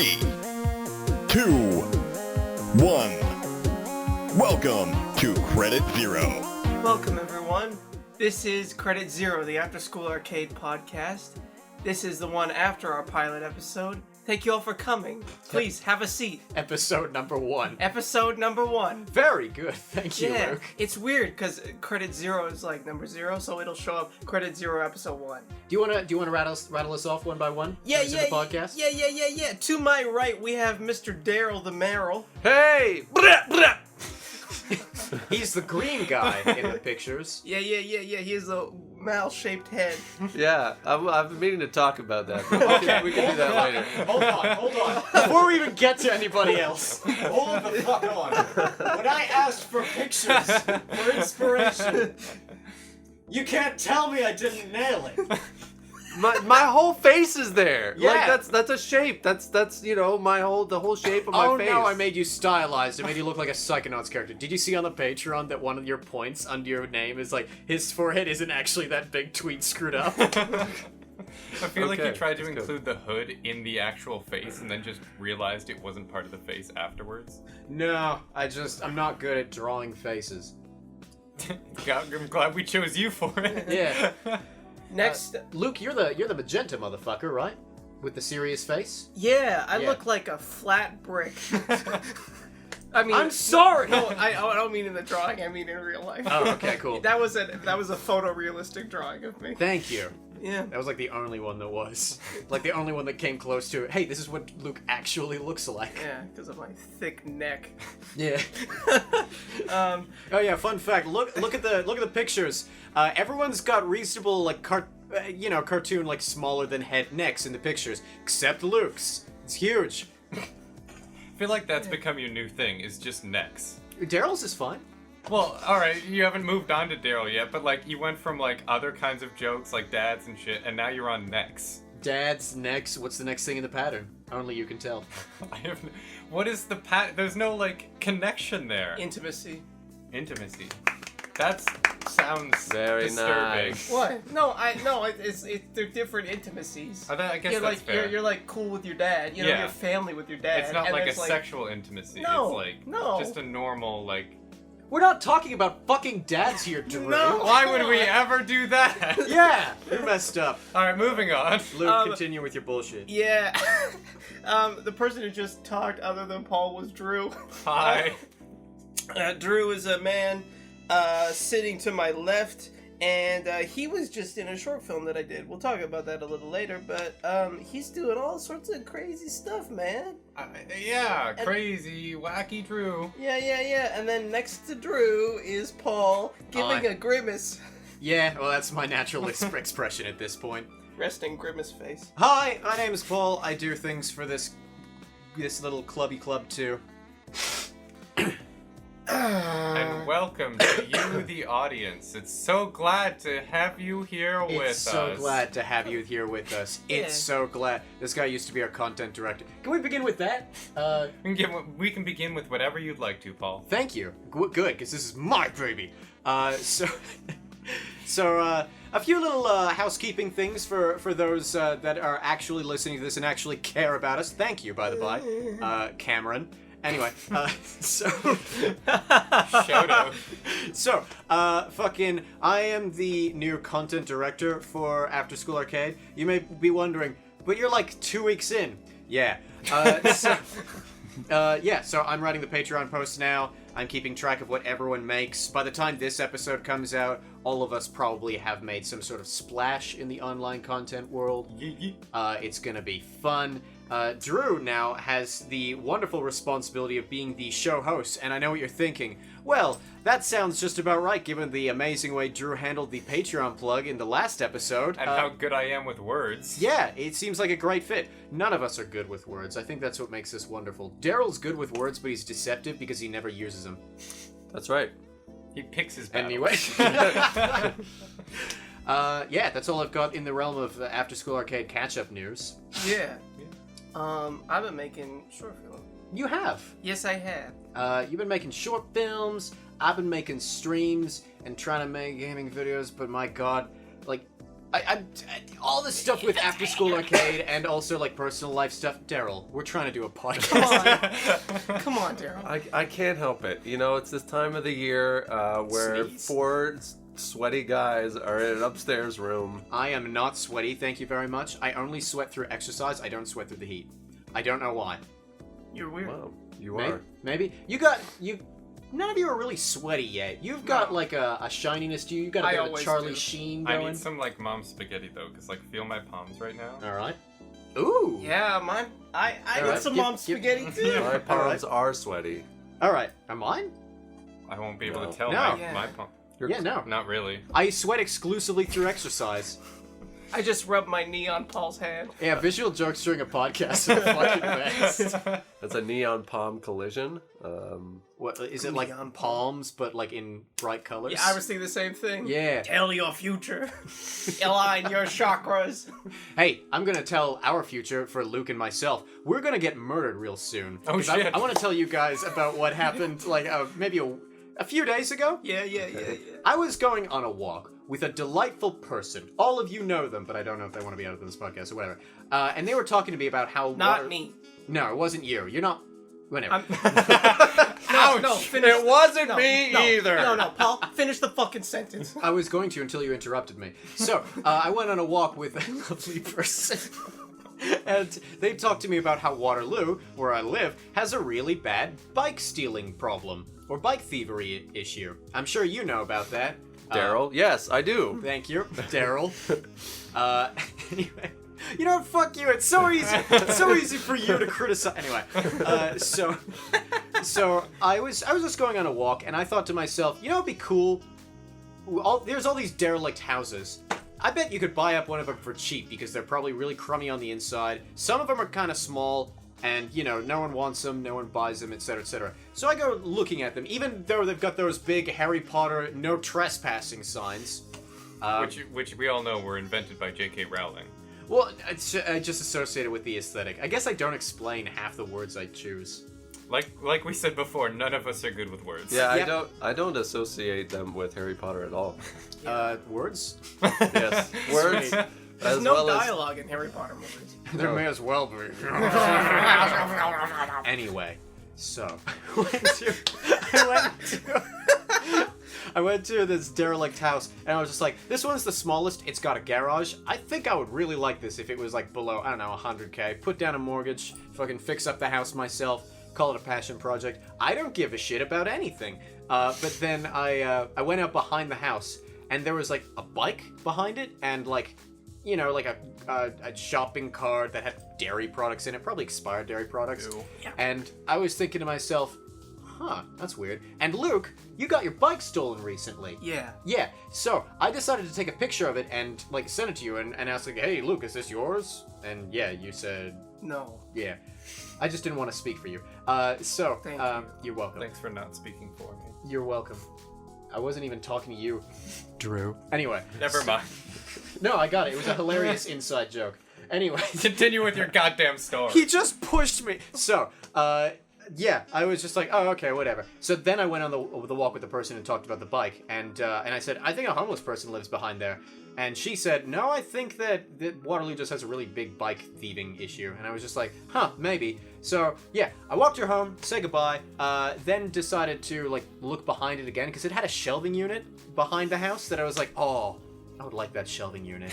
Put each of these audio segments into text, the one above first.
3, 2, 1. Welcome to Credit Zero. Welcome, everyone. This is Credit Zero, the Afterschool Arcade podcast. This is the one after our pilot episode. Thank you all for coming. Please, have a seat. Episode number 1. Episode number 1. Very good. Thank you, Yeah, Luke. it's weird because Credit Zero is like number 0, so it'll show up Credit Zero Episode 1. Do you wanna rattle us off one by one? Yeah. The podcast? Yeah. To my right, we have Mr. Daryl the Merrill. Hey! He's the green guy in the pictures. Yeah. He has a mal-shaped head. Yeah, I've been meaning to talk about that. But we can do that later. Hold on. Before we even get to anybody else, hold the fuck on. When I asked for pictures for inspiration, you can't tell me I didn't nail it. My whole face is there. Yeah. Like that's a shape. That's the whole shape of my face. Oh no, I made you stylized. I made you look like a Psychonauts character. Did you see on the Patreon that one of your points under your name is like his forehead isn't actually that big tweet screwed up? I feel like Okay, you tried to that's include the hood in the actual face and then just realized it wasn't part of the face afterwards. No, I'm not good at drawing faces. I'm glad we chose you for it. Yeah. Next, Luke, you're the magenta motherfucker, right? With the serious face? I Yeah. look like a flat brick. I mean, I'm sorry! No, I don't mean in the drawing. I mean in real life. Oh, okay, cool. That was a photorealistic drawing of me. Thank you. Yeah. That was like the only one that was. Like the only one that came close to it. Hey, this is what Luke actually looks like. Yeah, because of my thick neck. Yeah. Oh yeah, fun fact. Look at the pictures. Everyone's got reasonable like cartoon like smaller than head necks in the pictures, except Luke's. It's huge. I feel like that's become your new thing, is just necks. Daryl's is fine. Well, alright, you haven't moved on to Daryl yet, but like you went from like other kinds of jokes like dads and shit, and now you're on necks. Dad's necks. What's the next thing in the pattern? Only you can tell. What is the pattern? There's no like connection there. Intimacy. Intimacy. That sounds Very disturbing. nice. What? They're different intimacies. I guess You're that's like fair. you're like cool with your dad. You know, Yeah. your family with your dad. It's not and like a there's, sexual intimacy. No, it's like no. just a normal like. We're not talking about fucking dads here, Drew. No. Why would we ever do that? Yeah, you're messed up. All right, Moving on. Luke, continue with your bullshit. Yeah. The person who just talked, other than Paul, was Drew. Hi. Drew is a man sitting to my left, and he was just in a short film that I did. We'll talk about that a little later, but he's doing all sorts of crazy stuff, man. Yeah, crazy, wacky Drew. Yeah. And then next to Drew is Paul giving a grimace. Yeah, well, that's my natural expression at this point. Resting grimace face. Hi, my name is Paul. I do things for this little clubby club too. And welcome to you, the audience. It's so glad to have you here with us. It's so glad to have you here with us. It's so glad. This guy used to be our content director. Can we begin with that? We can begin with whatever you'd like to, Paul. Thank you. Good, because this is my baby. So a few little housekeeping things for those that are actually listening to this and actually care about us. Thank you, by the by, Cameron. Anyway, Shout out. So, I am the new content director for Afterschool Arcade. You may be wondering, but you're like 2 weeks in. Yeah. So I'm writing the Patreon posts now. I'm keeping track of what everyone makes. By the time this episode comes out, all of us probably have made some sort of splash in the online content world. It's gonna be fun. Drew now has the wonderful responsibility of being the show host, and I know what you're thinking. Well, that sounds just about right, given the amazing way Drew handled the Patreon plug in the last episode. And how good I am with words. Yeah, it seems like a great fit. None of us are good with words. I think that's what makes us wonderful. Daryl's good with words, but he's deceptive because he never uses them. That's right. He picks his battles. Anyway. That's all I've got in the realm of After School Arcade catch-up news. Yeah. I've been making short film. You have. Yes, I have. You've been making short films. I've been making streams and trying to make gaming videos, but my god, like, all this stuff with After School Arcade and also like personal life stuff. Daryl, we're trying to do a podcast. Come on, Daryl. I can't help it. You know, it's this time of the year where Sneeze. 4 sweaty guys are in an upstairs room. I am not sweaty, thank you very much. I only sweat through exercise. I don't sweat through the heat. I don't know why. You're weird. Wow, you are. Maybe. None of you are really sweaty yet. You've got like a shininess to you. You've got a I bit of always Charlie do. Sheen I going. need some like mom spaghetti though, cause like feel my palms right now. All right. Ooh. Yeah, mine. I All need right. some Yep, mom yep. spaghetti too. My palms are sweaty. All right. Am mine? I won't be able No. to tell No. my palm. Yeah, no. Not really. I sweat exclusively through exercise. I just rubbed my knee on Paul's hand. Yeah, visual jokes during a podcast are fucking best. That's a neon palm collision. What is it like Neon palms, but like in bright colors? Yeah, I was thinking the same thing. Yeah. Tell your future. Align your chakras. Hey, I'm gonna tell our future for Luke and myself. We're gonna get murdered real soon. Oh, 'Cause shit. I want to tell you guys about what happened like maybe a few days ago. Yeah. I was going on a walk with a delightful person. All of you know them, but I don't know if they want to be out of this podcast or whatever. And they were talking to me about how Not me. No, it wasn't you. You're not. Whatever. No, finish. It wasn't no, me no, either. No, Paul, finish the fucking sentence. I was going to until you interrupted me. So, I went on a walk with a lovely person. And they talked to me about how Waterloo, where I live, has a really bad bike stealing problem. Or bike thievery issue. I'm sure you know about that. Daryl, yes, I do. Thank you, Daryl. Anyway. You know what? Fuck you. It's so easy. It's so easy for you to criticize. Anyway, so I was just going on a walk, and I thought to myself, you know, it'd be cool. There's all these derelict houses. I bet you could buy up one of them for cheap because they're probably really crummy on the inside. Some of them are kind of small, and you know, no one wants them, no one buys them, etc., etc. So I go looking at them, even though they've got those big Harry Potter no trespassing signs. Which we all know were invented by J.K. Rowling. Well, it's just associated with the aesthetic. I guess I don't explain half the words I choose. Like we said before, none of us are good with words. Yeah, Yep. I don't associate them with Harry Potter at all. Words? Yes, words. Sweet. There's As no well as dialogue in Harry Potter movies. There may as well be. Anyway, so I went to this derelict house, and I was just like, this one's the smallest. It's got a garage. I think I would really like this if it was like below, I don't know, 100K. Put down a mortgage, fucking fix up the house myself, call it a passion project. I don't give a shit about anything. But then I went out behind the house, and there was like a bike behind it, and like, you know, like a shopping cart that had dairy products in it, probably expired dairy products. Ew. Yeah. And I was thinking to myself, huh, that's weird. And Luke, you got your bike stolen recently. Yeah. Yeah, so I decided to take a picture of it and like send it to you and ask like, hey Luke, is this yours? And yeah, you said, No. yeah. I just didn't want to speak for you. So, Thank you. you're welcome. Thanks for not speaking for me. You're welcome. I wasn't even talking to you, Drew. Anyway. Never mind. No, I got it. It was a hilarious inside joke. Anyway. Continue with your goddamn story. He just pushed me. So, yeah, I was just like, oh, okay, whatever. So then I went on the walk with the person and talked about the bike, and I said, I think a homeless person lives behind there. And she said, no, I think that Waterloo just has a really big bike thieving issue. And I was just like, huh, maybe. So, yeah, I walked her home, say goodbye, then decided to, like, look behind it again, because it had a shelving unit behind the house that I was like, oh, I would like that shelving unit.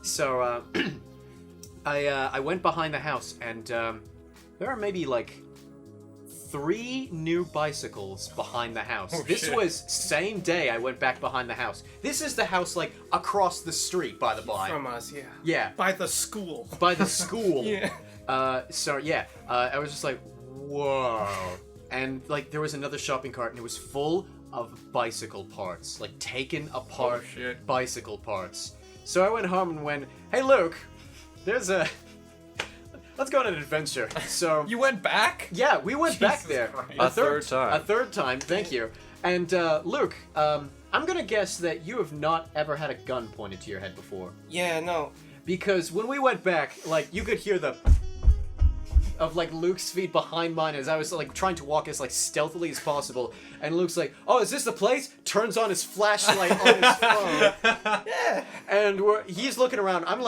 So, I went behind the house, and there are maybe, like, 3 new bicycles behind the house. Oh, this shit. was same day I went back behind the house. This is the house, like, across the street, by the by. From us, yeah. Yeah, By the school. by the school. Yeah. So, yeah, I was just like, whoa. And, like, there was another shopping cart, and it was full of bicycle parts. Like, taken apart Oh, shit. bicycle parts. So I went home and went, hey, Luke, there's a... Let's go on an adventure. So... You went back? Yeah, we went back Jesus there. Christ. A third time. A third time, thank you. And, Luke, I'm gonna guess that you have not ever had a gun pointed to your head before. Yeah, no. Because when we went back, like, you could hear the... of like Luke's feet behind mine as I was like trying to walk as like stealthily as possible. And Luke's like, "Oh, is this the place?" Turns on his flashlight on his phone. Yeah. And he's looking around. I'm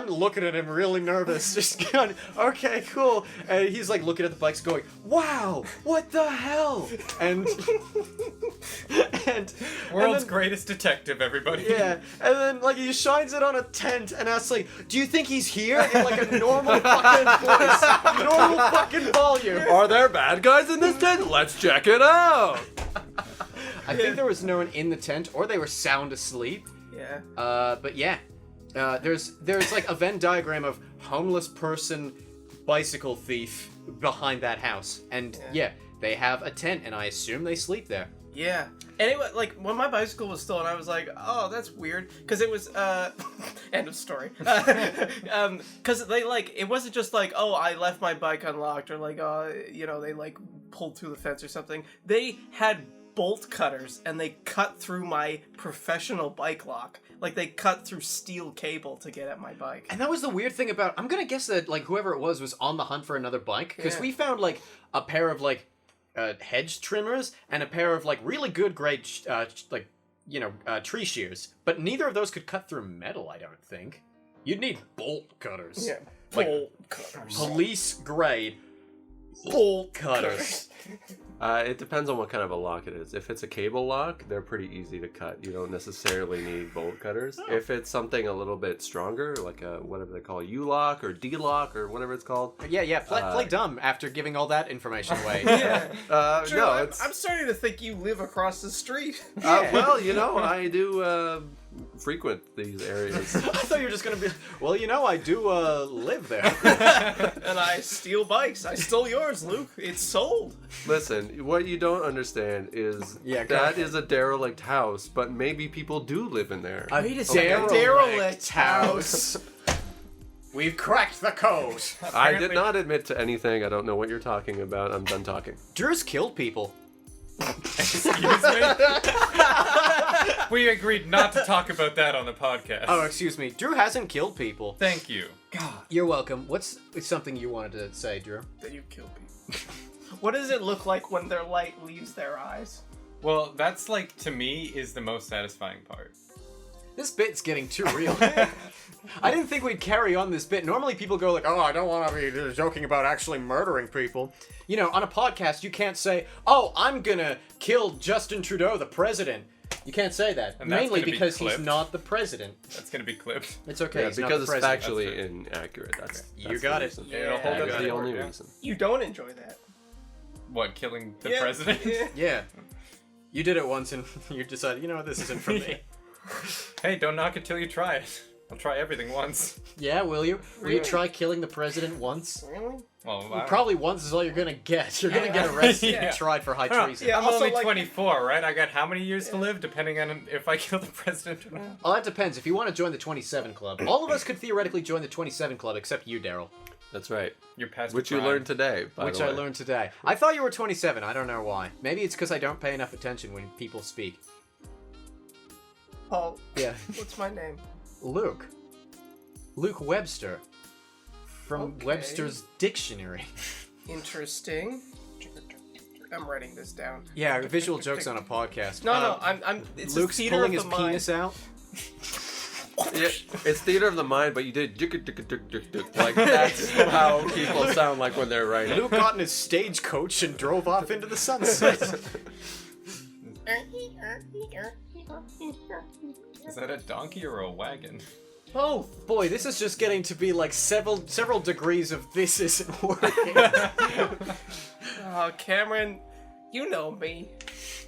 looking at him really nervous. Just going, okay, cool. And he's like looking at the bikes going, "Wow, what the hell?" And World's then, greatest detective, everybody. yeah. And then like he shines it on a tent and asks like, "Do you think he's here?" In like a normal fucking voice. Normal fucking volume. Are there bad guys in this tent? Let's check it out. I think there was no one in the tent or they were sound asleep. Yeah. But yeah, there's like a Venn diagram of homeless person, bicycle thief behind that house, and yeah, they have a tent, and I assume they sleep there. Yeah. Anyway, like when my bicycle was stolen, I was like, "Oh, that's weird," because it was end of story. Because they like it wasn't just like, "Oh, I left my bike unlocked," or like, they like pulled through the fence or something. They had bolt cutters and they cut through my professional bike lock. Like they cut through steel cable to get at my bike. And that was the weird thing about. I'm gonna guess that like whoever it was on the hunt for another bike because we found like a pair of like hedge trimmers and a pair of like really good grade tree shears, but neither of those could cut through metal. I don't think you'd need bolt cutters. Yeah, like bolt cutters. Police grade Bolt cutters. It depends on what kind of a lock it is. If it's a cable lock, they're pretty easy to cut. You don't necessarily need bolt cutters. Oh. If it's something a little bit stronger, like a whatever they call a U-lock or D-lock or whatever it's called. Yeah. Play dumb after giving all that information away. Yeah. Drew, No, I'm starting to think you live across the street. well, I do frequent these areas. I thought you were just gonna be. Well, I do live there. And I steal bikes. I stole yours, Luke. It's sold. Listen, what you don't understand is Yeah, that is a derelict house, but maybe people do live in there. Wait a second. Derelict house. We've cracked the code. I did not admit to anything. I don't know what you're talking about. I'm done talking. Drew's killed people. Excuse me? We agreed not to talk about that on the podcast. Oh, excuse me. Drew hasn't killed people. Thank you. You're welcome. What's something you wanted to say, Drew? That you kill people. What does it look like when their light leaves their eyes? Well, that's like, to me, is the most satisfying part. This bit's getting too real. I didn't think we'd carry on this bit. Normally people go like, "Oh, I don't want to be joking about actually murdering people." On a podcast, you can't say, "Oh, I'm gonna kill Justin Trudeau, the president." You can't say that. And that's Mainly gonna be because he's clipped. not the president. That's gonna be clipped. It's okay. Yeah, he's not because the it's president. factually That's inaccurate. That's You the got it. reason. Yeah, it'll hold That's up the to only court, yeah. reason. You don't enjoy that. What, killing the Yeah, president? yeah. Yeah. You did it once and you decided, this isn't for me. Hey, don't knock it till you try it. I'll try everything once. Yeah, will you? Will you Really? try killing the president once? Really? Well, Probably once is all you're gonna get. You're gonna get arrested Yeah. and tried for high Huh. treason. Yeah. I'm Also, only like- 24, right? I got how many years to live, depending on if I kill the president or not? Well, that depends. If you want to join the 27 Club, all of us could theoretically join the 27 Club except you, Daryl. That's right. You're past Which your you prime. learned today, by Which the I way. learned today. I thought you were 27. I don't know why. Maybe it's because I don't pay enough attention when people speak. Paul, Yeah. what's my name? Luke. Luke Webster. From Okay. Webster's Dictionary. Interesting. I'm writing this down. Yeah, visual jokes on a podcast. No, I'm. It's Luke's a theater pulling of his the mind. penis out. Yeah, it's theater of the mind, but you did like that's how people sound like when they're writing. Luke got in his stagecoach and drove off into the sunset. Is that a donkey or a wagon? Oh, Boy, this is just getting to be like several degrees of this isn't working. Cameron, you know me.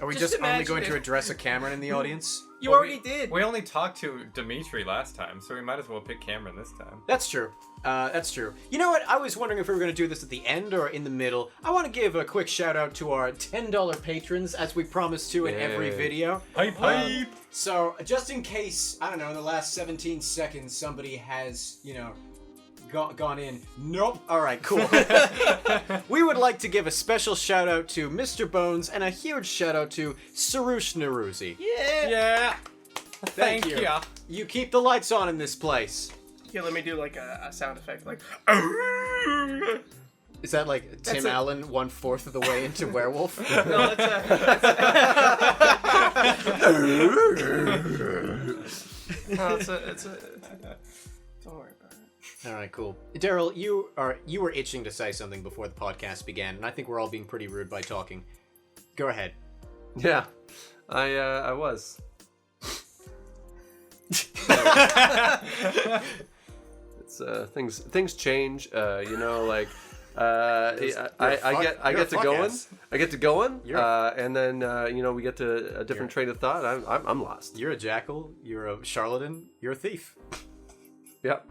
Are we Just just only imagine going to if- address a Cameron in the audience? You Well, already did. We only talked to Dimitri last time, so we might as well pick Cameron this time. That's true. That's true. You know what? I was wondering if we were going to do this at the end or in the middle. I want to give a quick shout out to our $10 patrons, as we promised to in every Yeah. video. Hype, hype! So, just in case, I don't know, in the last 17 seconds, somebody has, gone in. Nope. All right, cool. We would like to give a special shout out to Mr. Bones and a huge shout out to Sarush Naruzi. Yeah. Yeah! Thank you. you. You keep the lights on in this place. Here, let me do like a sound effect, like. Is that like That's Tim Allen 1/4 of the way into werewolf? No, it's a. Don't worry about it. All right, cool. Daryl, you were itching to say something before the podcast began, and I think we're all being pretty rude by talking. Go ahead. Yeah, I was. It's things change. You know, like I get to going. I get to going, and then you know, we get to a different train of thought. I'm lost. You're a jackal. You're a charlatan. You're a thief. Yep.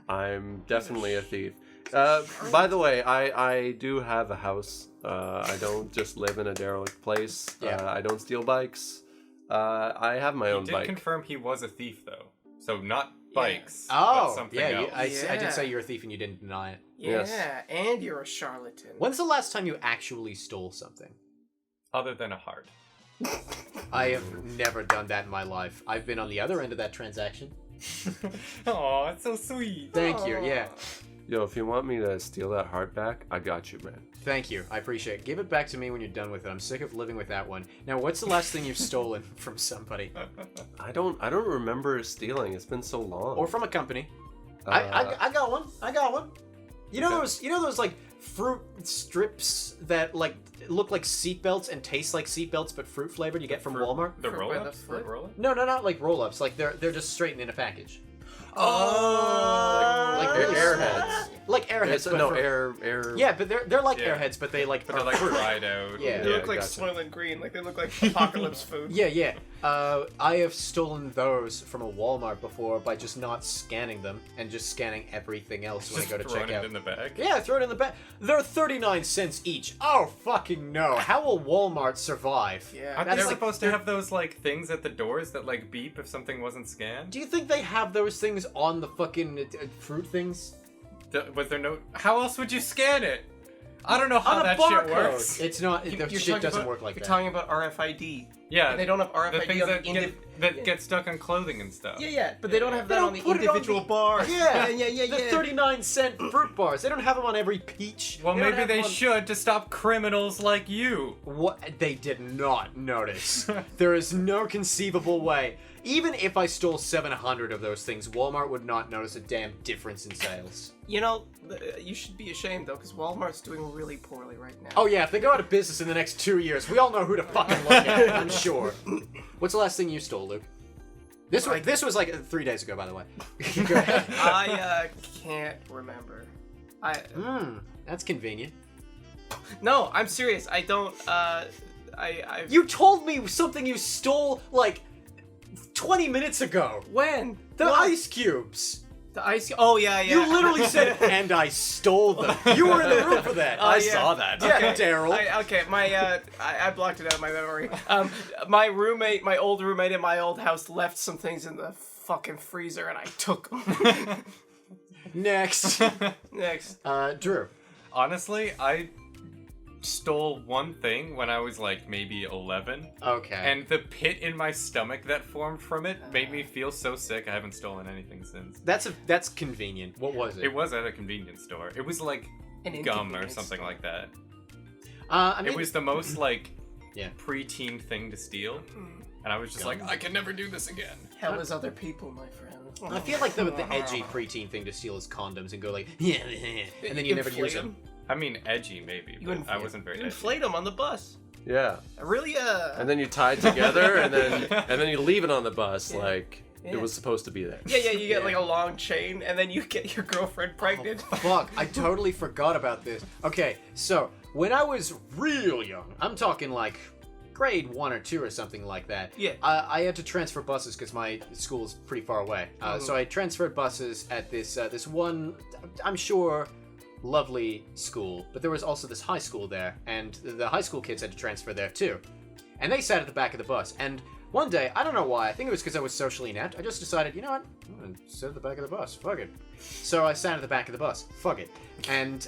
I'm definitely a thief. By the way, I do have a house. I don't just live in a derelict place. Yeah. I don't steal bikes. I have my own He did bike. confirm he was a thief, though. So not bikes, but Oh, something yeah. else. I Yeah. did say you're a thief, and you didn't deny it. Yeah, Yes. and you're a charlatan. When's the last time you actually stole something? Other than a heart. I have never done that in my life. I've been on the other end of that transaction. Oh, it's so sweet. Thank you. Yeah. Yo, if you want me to steal that heart back, I got you, man. Thank you. I appreciate it. Give it back to me when you're done with it. I'm sick of living with that one. Now, what's the last thing you've stolen from somebody I don't remember stealing. It's been so long. or from a company? Uh, I got one. I got one. You know those like fruit strips that like look like seatbelts and taste like seatbelts but fruit flavored you get from Walmart? The For- roll-ups? for the Fruit roll-up? No, not like roll-ups. Like they're just straightened in a package. Oh, Like They're really airheads. Like airheads. But no, for- air. Yeah, but they're like Yeah. airheads, but they like But are they're like fruit. dried out. Yeah. they look like gotcha. Soylent Green. Like they look like apocalypse food. Yeah, yeah. I have stolen those from a Walmart before by just not scanning them and just scanning everything else when Just I go to throwing check out. it in the bag. Yeah, throw it in the bag. They're 39 cents each. Oh, fucking no. How will Walmart survive? Yeah. Aren't That's they like- supposed to have those like things at the doors that like beep if something wasn't scanned? Do you think they have those things on the fucking fruit things? Was there no? How else would you scan it? I don't know how On a that barcode. shit works. It's not. The You're shit talking doesn't about- work like You're that. talking about RFID. Yeah, And they don't have the RFID things on that, the get stuck on clothing and stuff. Yeah, but they don't have They that don't on the put it on individual the- bars. Yeah, yeah. The 39-cent fruit bars. They don't have them on every peach. Well, They don't maybe have they them on- should to stop criminals like you. What? They did not notice. There is no conceivable way. Even if I stole 700 of those things, Walmart would not notice a damn difference in sales. You know, you should be ashamed though, because Walmart's doing really poorly right now. Oh yeah, if they go out of business in the next 2 years, we all know who to fucking look at, I'm sure. What's the last thing you stole, Luke? This was like 3 days ago, by the way. Go ahead. I can't remember. That's convenient. No, I'm serious. I don't. You told me something you stole like 20 minutes ago. When The What? ice cubes. The ice. Oh yeah. You literally said, and I stole them. You were in the room for that. I saw that. Yeah, Daryl. Okay, I blocked it out of my memory. My roommate, my old roommate in my old house, left some things in the fucking freezer, and I took them. Next. Next. Drew. Honestly, I stole one thing when I was like maybe 11. Okay. And the pit in my stomach that formed from it made me feel so sick. I haven't stolen anything since. That's convenient. What was it? It was at a convenience store. It was like An gum or inconvenience something store. like that. I mean, It was the most like Yeah. preteen thing to steal. And I was just like, I can never do this again. Hell is other people, my friend. I feel like the edgy preteen thing to steal is condoms and go like, yeah, and then you never Inflate use them. I mean, edgy maybe, but I wasn't very You edgy. inflate them on the bus. Yeah. Really, And then you tie it together, and then you leave it on the bus like it was supposed to be there. Yeah, you get like a long chain, and then you get your girlfriend pregnant. Fuck, I totally forgot about this. Okay, so when I was real young, I'm talking like grade 1 or 2 or something like that. Yeah. I had to transfer buses because my school is pretty far away. So I transferred buses at this one, I'm sure, lovely school, but there was also this high school there, and the high school kids had to transfer there too. And they sat at the back of the bus, and one day, I don't know why, I think it was because I was socially inept, I just decided, you know what, I'm gonna sit at the back of the bus, fuck it. So I sat at the back of the bus, fuck it. And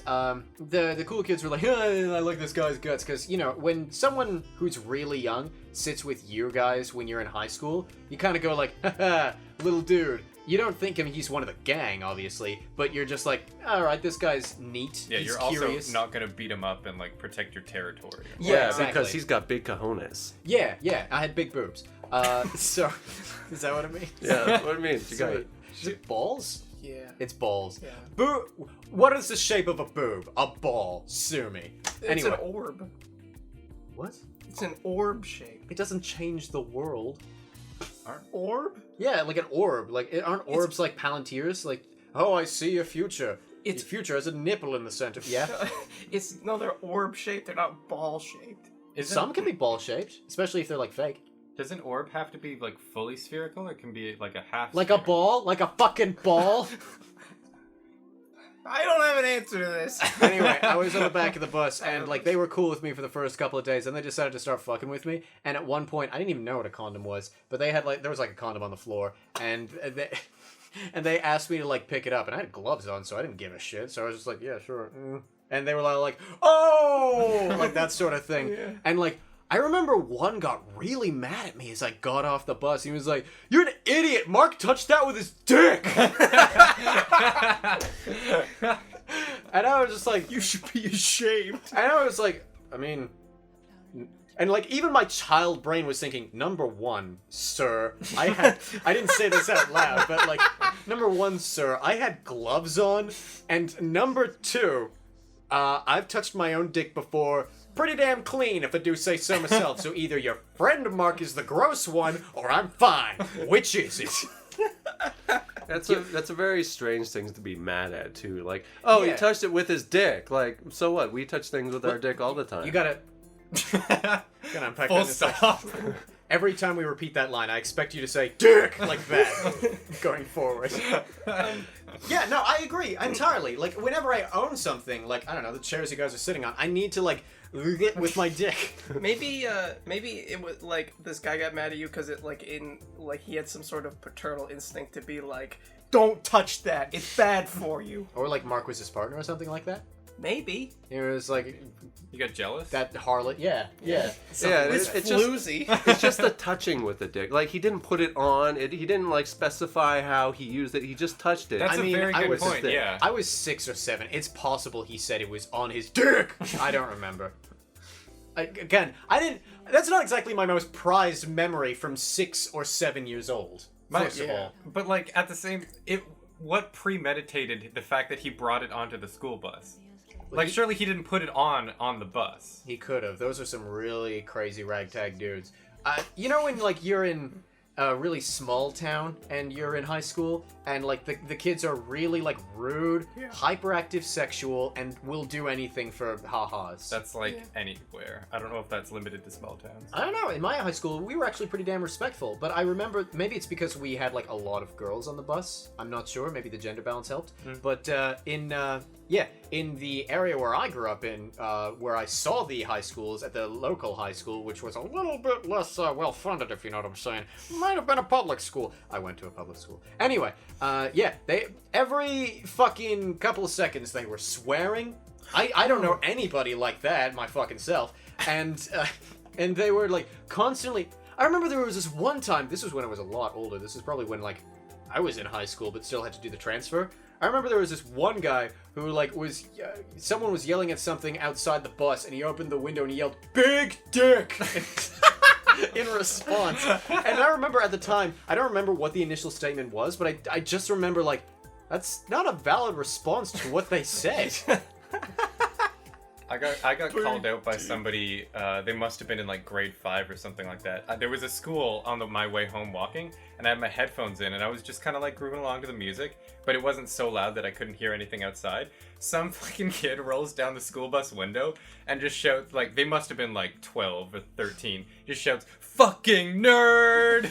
the cool kids were like, oh, I like this guy's guts, because, you know, when someone who's really young sits with you guys when you're in high school, you kind of go like, haha, little dude. You don't think he's one of the gang, obviously, but you're just like, all right, this guy's neat. Yeah, he's you're curious. also not gonna beat him up and like protect your territory. Yeah, exactly. because he's got big cojones. Yeah, I had big boobs. So, is that what it means? Yeah, that's what it means. You got it. Is it balls? Yeah. It's balls. Yeah. What is the shape of a boob? A ball. Sue me. It's Anyway. an orb. What? It's an orb shape. It doesn't change the world. Orb? Yeah, like an orb. Like, aren't orbs like Palantirs? Like, oh, I see a future. It's- Your future has a nipple in the center. Yeah. They're orb shaped. They're not ball shaped. Some can be ball shaped, especially if they're like fake. Does an orb have to be like fully spherical, or it can be like a half? Like a ball? Like a fucking ball? I don't have an answer to this. Anyway, I was on the back of the bus, and like they were cool with me for the first couple of days, and they decided to start fucking with me. And at one point, I didn't even know what a condom was, but they had like there was like a condom on the floor, and they asked me to like pick it up, and I had gloves on, so I didn't give a shit. So I was just like, yeah, sure. And they were like, oh, like that sort of thing. Yeah. And like I remember one got really mad at me as I got off the bus. He was like, "You're an idiot. Mark touched that with his dick." And I was just like, You should be ashamed. and I was like, I mean, and like even my child brain was thinking, number one, sir, I didn't say this out loud, but like, number one, sir, I had gloves on, and number two, I've touched my own dick before, pretty damn clean if I do say so myself, so either your friend Mark is the gross one, or I'm fine. Which is it? That's a very strange thing to be mad at too. Like, oh, Yeah. he touched it with his dick. Like, so what? We touch things with our dick all the time. You gotta unpack Full that in a sec. stop. Every time we repeat that line, I expect you to say "dick" like that going forward. Yeah, no, I agree entirely. Like, whenever I own something, like I don't know, the chairs you guys are sitting on, I need to like get with my dick. Maybe it was like this guy got mad at you because he had some sort of paternal instinct to be like, don't touch that, it's bad for you. Or like Mark was his partner or something like that. Maybe. It was like You got jealous? that harlot. Yeah. yeah, It's it's just floozy. it's just the touching with the dick. Like, he didn't put it on. He didn't like specify how he used it. He just touched it. That's I a mean, very I good was point. there. Yeah. I was 6 or 7. It's possible he said it was on his dick. I don't remember. That's not exactly my most prized memory from 6 or 7 years old. First of all. But like at the same, what premeditated the fact that he brought it onto the school bus? Like, surely he didn't put it on the bus. He could have. Those are some really crazy ragtag dudes. You know when like you're in a really small town and you're in high school and like the kids are really like rude, hyperactive, sexual, and will do anything for ha-has. That's like anywhere. I don't know if that's limited to small towns. I don't know. In my high school, we were actually pretty damn respectful. But I remember, maybe it's because we had like a lot of girls on the bus. I'm not sure. Maybe the gender balance helped. But in the area where I grew up in, where I saw the high schools at the local high school, which was a little bit less well-funded, if you know what I'm saying. Might have been a public school. I went to a public school. Anyway, they every fucking couple of seconds they were swearing. I don't know anybody like that, my fucking self. And they were like constantly. I remember there was this one time. This was when I was a lot older. This is probably when like I was in high school, but still had to do the transfer. I remember there was this one guy who like someone was yelling at something outside the bus, and he opened the window and he yelled, "Big dick!" in response. And I remember at the time, I don't remember what the initial statement was, but I just remember like, that's not a valid response to what they said. I got called out by somebody. They must have been in like grade 5 or something like that. There was a school on my way home walking, and I had my headphones in, and I was just kind of like grooving along to the music, but it wasn't so loud that I couldn't hear anything outside. Some fucking kid rolls down the school bus window and just shouts, like, they must have been like 12 or 13, just shouts, "Fucking nerd!"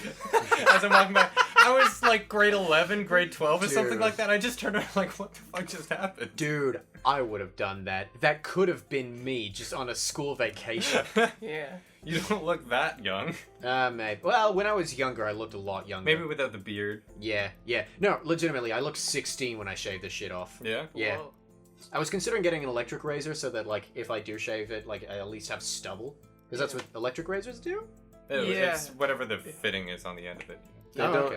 as I'm walking by. I was like grade 11, grade 12 or something Dude. like that. I just turned around like, what the fuck just happened? Dude, I would have done that. That could have been me just on a school vacation. Yeah. You don't look that young. Maybe. Well, when I was younger, I looked a lot younger. Maybe without the beard. Yeah. No, legitimately, I looked 16 when I shaved this shit off. Yeah? Yeah. Whoa. I was considering getting an electric razor so that, like, if I do shave it, like, I at least have stubble. Because that's what electric razors do? It's whatever the fitting is on the end of it.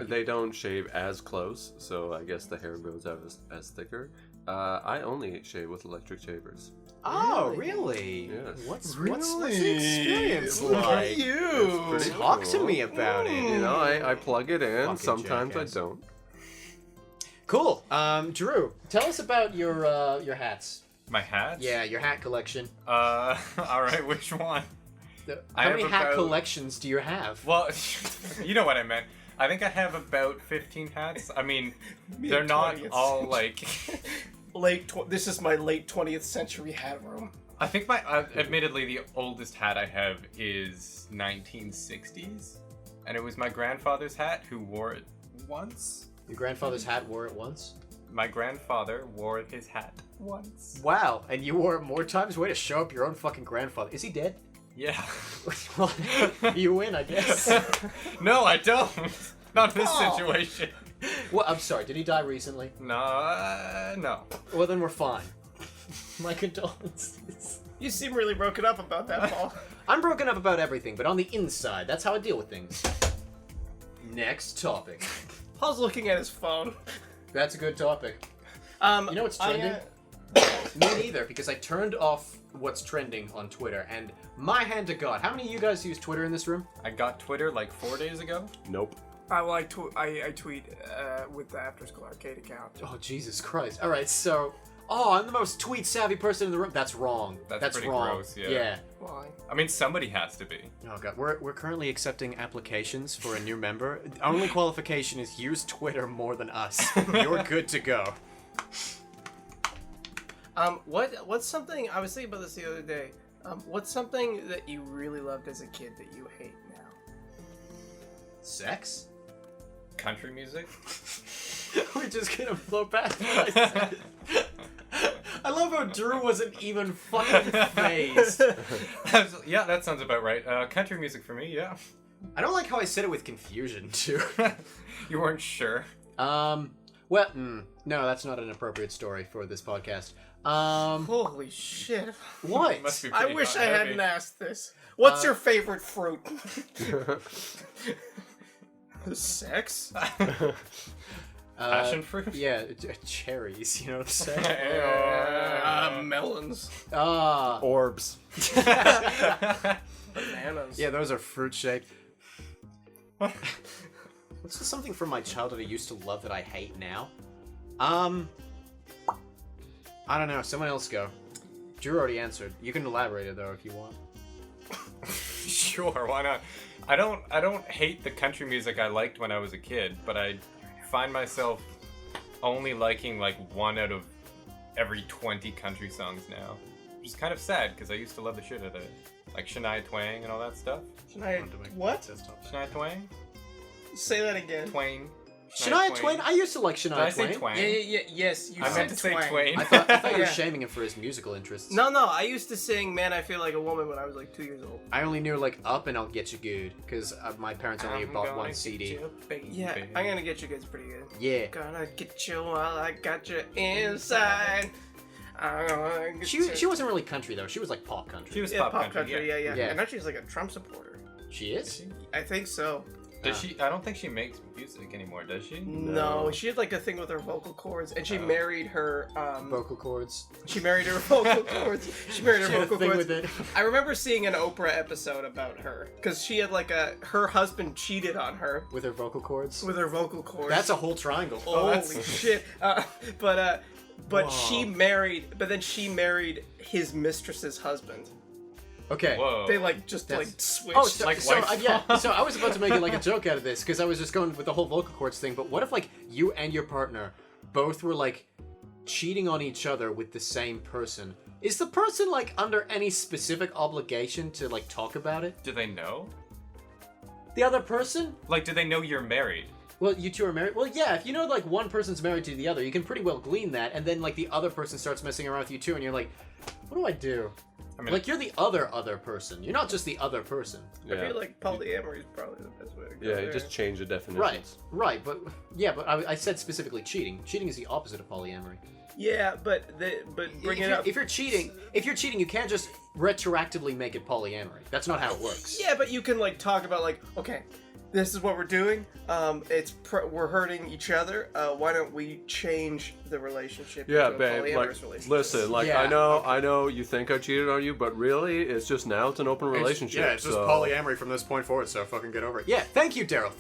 They don't shave as close, so I guess the hair goes out as thicker. I only shave with electric shavers. Oh, really? Yes. What's the Really? experience Look at like? you. Pretty Talk to cool. me about it. You know, I plug it in. Fucking Sometimes jackass. I don't. Cool. Drew, tell us about your hats. My hats? Yeah, your hat collection. All right, which one? I How have many hat about- collections do you have? Well, you know what I meant. I think I have about 15 hats. I mean, they're not 20th all like. This is my late 20th century hat room. I think admittedly, the oldest hat I have is 1960s, and it was my grandfather's hat who wore it once. Your grandfather's hat wore it once? My grandfather wore his hat once. Wow, and you wore it more times? Way to show up your own fucking grandfather. Is he dead? Yeah. Well, you win, I guess. No, I don't. Not in this Oh. situation. Well, I'm sorry, did he die recently? No. Well, then we're fine. My condolences. You seem really broken up about that, Paul. I'm broken up about everything, but on the inside, that's how I deal with things. Next topic. Paul's looking at his phone. That's a good topic. You know what's trending? Me neither, because I turned off what's trending on Twitter, and my hand to God, how many of you guys use Twitter in this room? I got Twitter like 4 days ago. Nope. I tweet with the Afterschool arcade account. Oh, Jesus Christ. Alright, so... Oh, I'm the most tweet-savvy person in the room. That's wrong. That's pretty wrong. gross, yeah. Why? I mean, somebody has to be. Oh, God. We're currently accepting applications for a new member. The only qualification is use Twitter more than us. You're good to go. What's something, I was thinking about this the other day. What's something that you really loved as a kid that you hate now? Sex? Country music? We're just gonna float back to what I said. I love how Drew wasn't even fucking phased. Yeah, that sounds about right. Country music for me, yeah. I don't like how I said it with confusion, too. You weren't sure. No, that's not an appropriate story for this podcast. Holy shit. What? Must be I pretty wish I heavy. hadn't asked this. What's your favorite fruit? Sex? Passion fruit? Yeah, cherries, you know what I'm saying? Melons. Orbs. Bananas. Yeah, those are fruit-shaped. What's something from my childhood I used to love that I hate now? I don't know. Someone else go. Drew already answered. You can elaborate it though if you want. Sure, why not? I don't hate the country music I liked when I was a kid, but I find myself only liking like 1 out of every 20 country songs now. Which is kind of sad because I used to love the shit out of it. Like Shania Twain and all that stuff. What? Shania Twain? Say that again. Twain. Shania Twain? I used to like Shania Did I Twain. say Twain? Yes, you I said meant to say Twain. I thought you were Yeah. shaming him for his musical interests. No, I used to sing "Man, I Feel Like a Woman" when I was like 2 years old. I only knew like Up and I'll Get You Good because my parents only I'm bought gonna one get CD. you, baby. Yeah, I'm gonna get you guys pretty good. Yeah. Gonna get you while I got you inside. I'm gonna get you. She wasn't really country though. She was like pop country. She was Yeah, pop country. Yeah. yeah. Yeah. And now she's like a Trump supporter. She is? I think so. Does she? I don't think she makes music anymore. Does she? No, she had like a thing with her vocal cords, and she married her. Vocal cords. She married her vocal cords. She married her She had a vocal thing cords. with it. I remember seeing an Oprah episode about her because she had like her husband cheated on her With her vocal cords. with her vocal cords. That's a whole triangle. Holy shit! But Whoa. she married. But then she married his mistress's husband. Okay. Whoa. They like just That's- like switched. Oh, so, Like so, wife yeah. So I was about to make it like a joke out of this because I was just going with the whole vocal cords thing. But what if like you and your partner both were like cheating on each other with the same person? Is the person like under any specific obligation to like talk about it? Do they know? The other person? Like, do they know you're married? Well, you two are married. Well, yeah. If you know like one person's married to the other, you can pretty well glean that. And then like the other person starts messing around with you too, and you're like, what do I do? I mean, Like you're the other person. You're not just the other person. I Yeah. feel like polyamory is probably the best way to go. Yeah, there. you just change the definitions. Right. But I said specifically cheating. Cheating is the opposite of polyamory. Yeah, but bring it up. If you're cheating, you can't just retroactively make it polyamory. That's not how it works. Yeah, but you can like talk about like, okay, this is what we're doing. We're hurting each other. Why don't we change the relationship? Yeah, into a babe. polyamorous Like, relationship? listen. Like, Yeah, I know you think I cheated on you, but really, it's just now it's an open relationship. Yeah, it's just so- polyamory from this point forward. So fucking get over it. Yeah, thank you, Daryl.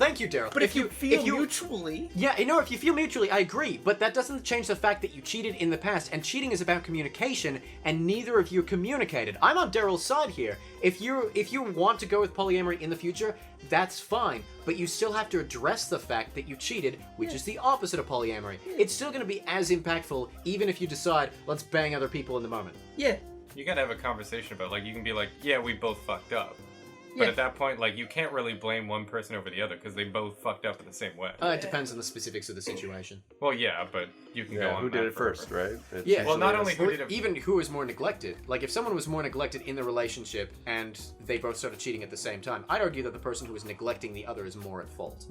But if you feel mutually, yeah, I know if you feel mutually, I agree, but that doesn't change the fact that you cheated in the past, and cheating is about communication, and neither of you communicated. I'm on Daryl's side here. If you want to go with polyamory in the future, that's fine, but you still have to address the fact that you cheated, which is the opposite of polyamory. It's still going to be as impactful, even if you decide, let's bang other people in the moment. yeah. You gotta have a conversation about, like, you can be like, yeah, we both fucked up. But Yeah. at that point, like, you can't really blame one person over the other because they both fucked up in the same way. It depends on the specifics of the situation. Well, yeah, but you can go Yeah, on who did that it forever. first, right? It's Yeah. Well, not usually only us. who Or did it, even who was more neglected. Like, if someone was more neglected in the relationship and they both started cheating at the same time, I'd argue that the person who was neglecting the other is more at fault.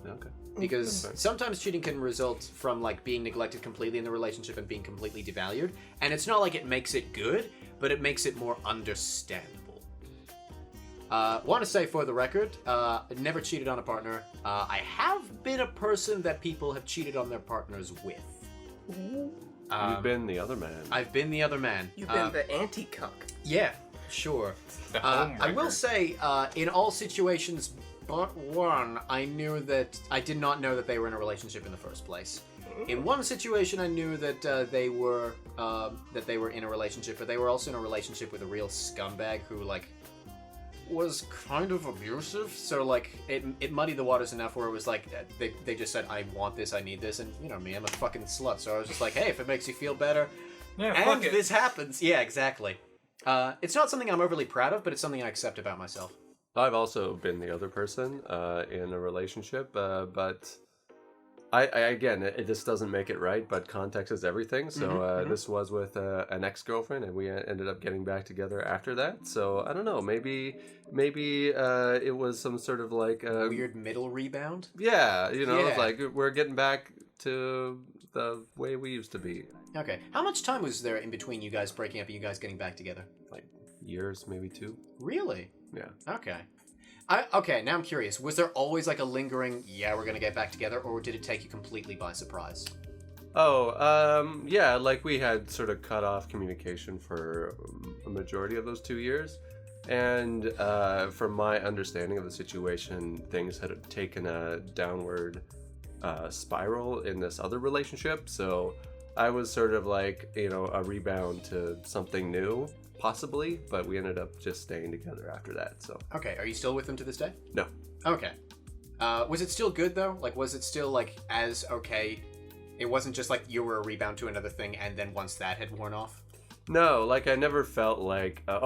Okay. Because sometimes cheating can result from, like, being neglected completely in the relationship and being completely devalued. And it's not like it makes it good, but it makes it more understandable. Want to say for the record, never cheated on a partner. I have been a person that people have cheated on their partners with. You've been the other man. I've been the other man. You've been the anti-cuck. Yeah, sure. The I will homewrecker. say, in all situations but one, I did not know that they were in a relationship in the first place. In one situation, I knew that they were in a relationship, but they were also in a relationship with a real scumbag who, like, was kind of abusive. So, like, it muddied the waters enough where it was like they just said, I want this, I need this, and you know me, I'm a fucking slut. So I was just like, hey, if it makes you feel better, Yeah, and fuck it. this happens. Yeah, exactly. It's not something I'm overly proud of, but it's something I accept about myself. I've also been the other person in a relationship, but this doesn't make it right, but context is everything. So this was with an ex-girlfriend, and we ended up getting back together after that. So I don't know, maybe it was some sort of like Weird middle rebound. yeah, you know, Yeah. like we're getting back to the way we used to be. Okay. How much time was there in between you guys breaking up and you guys getting back together? Like years, maybe 2. Really? Yeah. Okay. Okay, now I'm curious. Was there always like a lingering, yeah, we're gonna get back together, or did it take you completely by surprise? Yeah, like we had sort of cut off communication for a majority of those 2 years. And from my understanding of the situation, things had taken a downward spiral in this other relationship. So I was sort of like, you know, a rebound to something new, possibly, but we ended up just staying together after that. So Okay, are you still with them to this day? no. Okay. Was it still good though? Like, was it still like as okay? It wasn't just like you were a rebound to another thing, and then once that had worn off. No, like I never felt like, I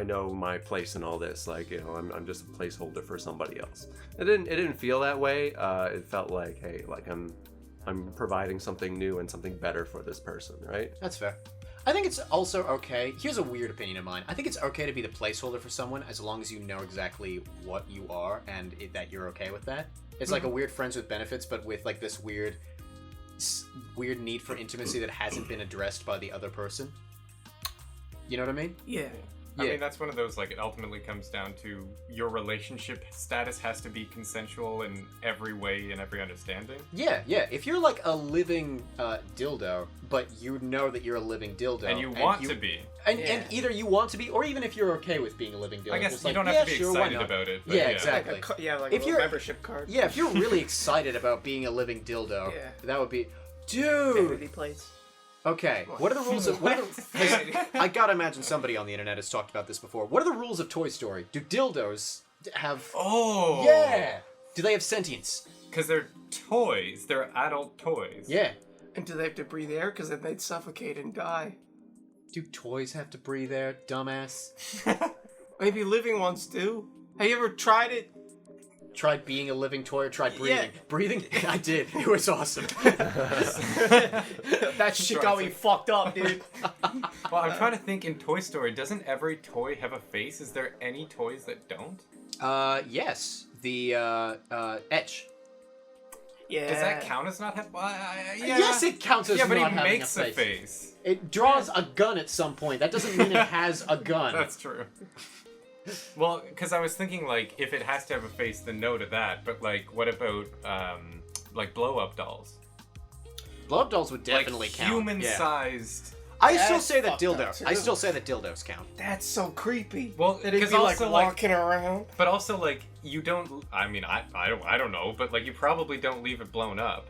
know my place in all this. Like, you know, I'm just a placeholder for somebody else. It didn't feel that way. It felt like, hey, like I'm providing something new and something better for this person, right? That's fair. I think it's also okay. Here's a weird opinion of mine. I think it's okay to be the placeholder for someone as long as you know exactly what you are and that you're okay with that. It's like a weird friends with benefits, but with like this weird need for intimacy that hasn't been addressed by the other person. You know what I mean? Yeah. I Yeah. mean, that's one of those, like, it ultimately comes down to your relationship status has to be consensual in every way and every understanding. Yeah. If you're like a living dildo, but you know that you're a living dildo, And you want to be. and Yeah. either you want to be, or even if you're okay with being a living dildo, I guess just you like, don't yeah, have to be sure, why excited not? about it. But Yeah, yeah, exactly. Like a If little you're- membership card. Yeah, if you're really excited about being a living dildo, Yeah. that would be, dude. Vanity plates. Okay, what are the rules of? I gotta imagine somebody on the internet has talked about this before. What are the rules of Toy Story? Do dildos have? Oh! Yeah. Do they have sentience? Because they're toys. They're adult toys. Yeah. And do they have to breathe air? Because then they'd suffocate and die. Do toys have to breathe air, dumbass? Maybe living ones do. Have you ever tried it? Tried being a living toy or tried breathing? Yeah. Breathing? I did. It was awesome. That shit got me fucked up, dude. Well, I'm trying to think in Toy Story, doesn't every toy have a face? Is there any toys that don't? Yes. The Etch. Yeah. Does that count as not having? Yeah. Yes, it counts as Yeah, but not he having makes a a face. face. It draws a gun at some point. That doesn't mean it has a gun. That's true. Well, because I was thinking, like, if it has to have a face, then no to that. But, like, what about, like, blow-up dolls? Blow-up dolls would definitely like, count. human-sized. I still That's say that fucked up, dildos. too. I still say that dildos count. That's so creepy. Well, that he'd be because like also, like- walking around. But also, like, you don't. I mean, I don't know, but like, you probably don't leave it blown up.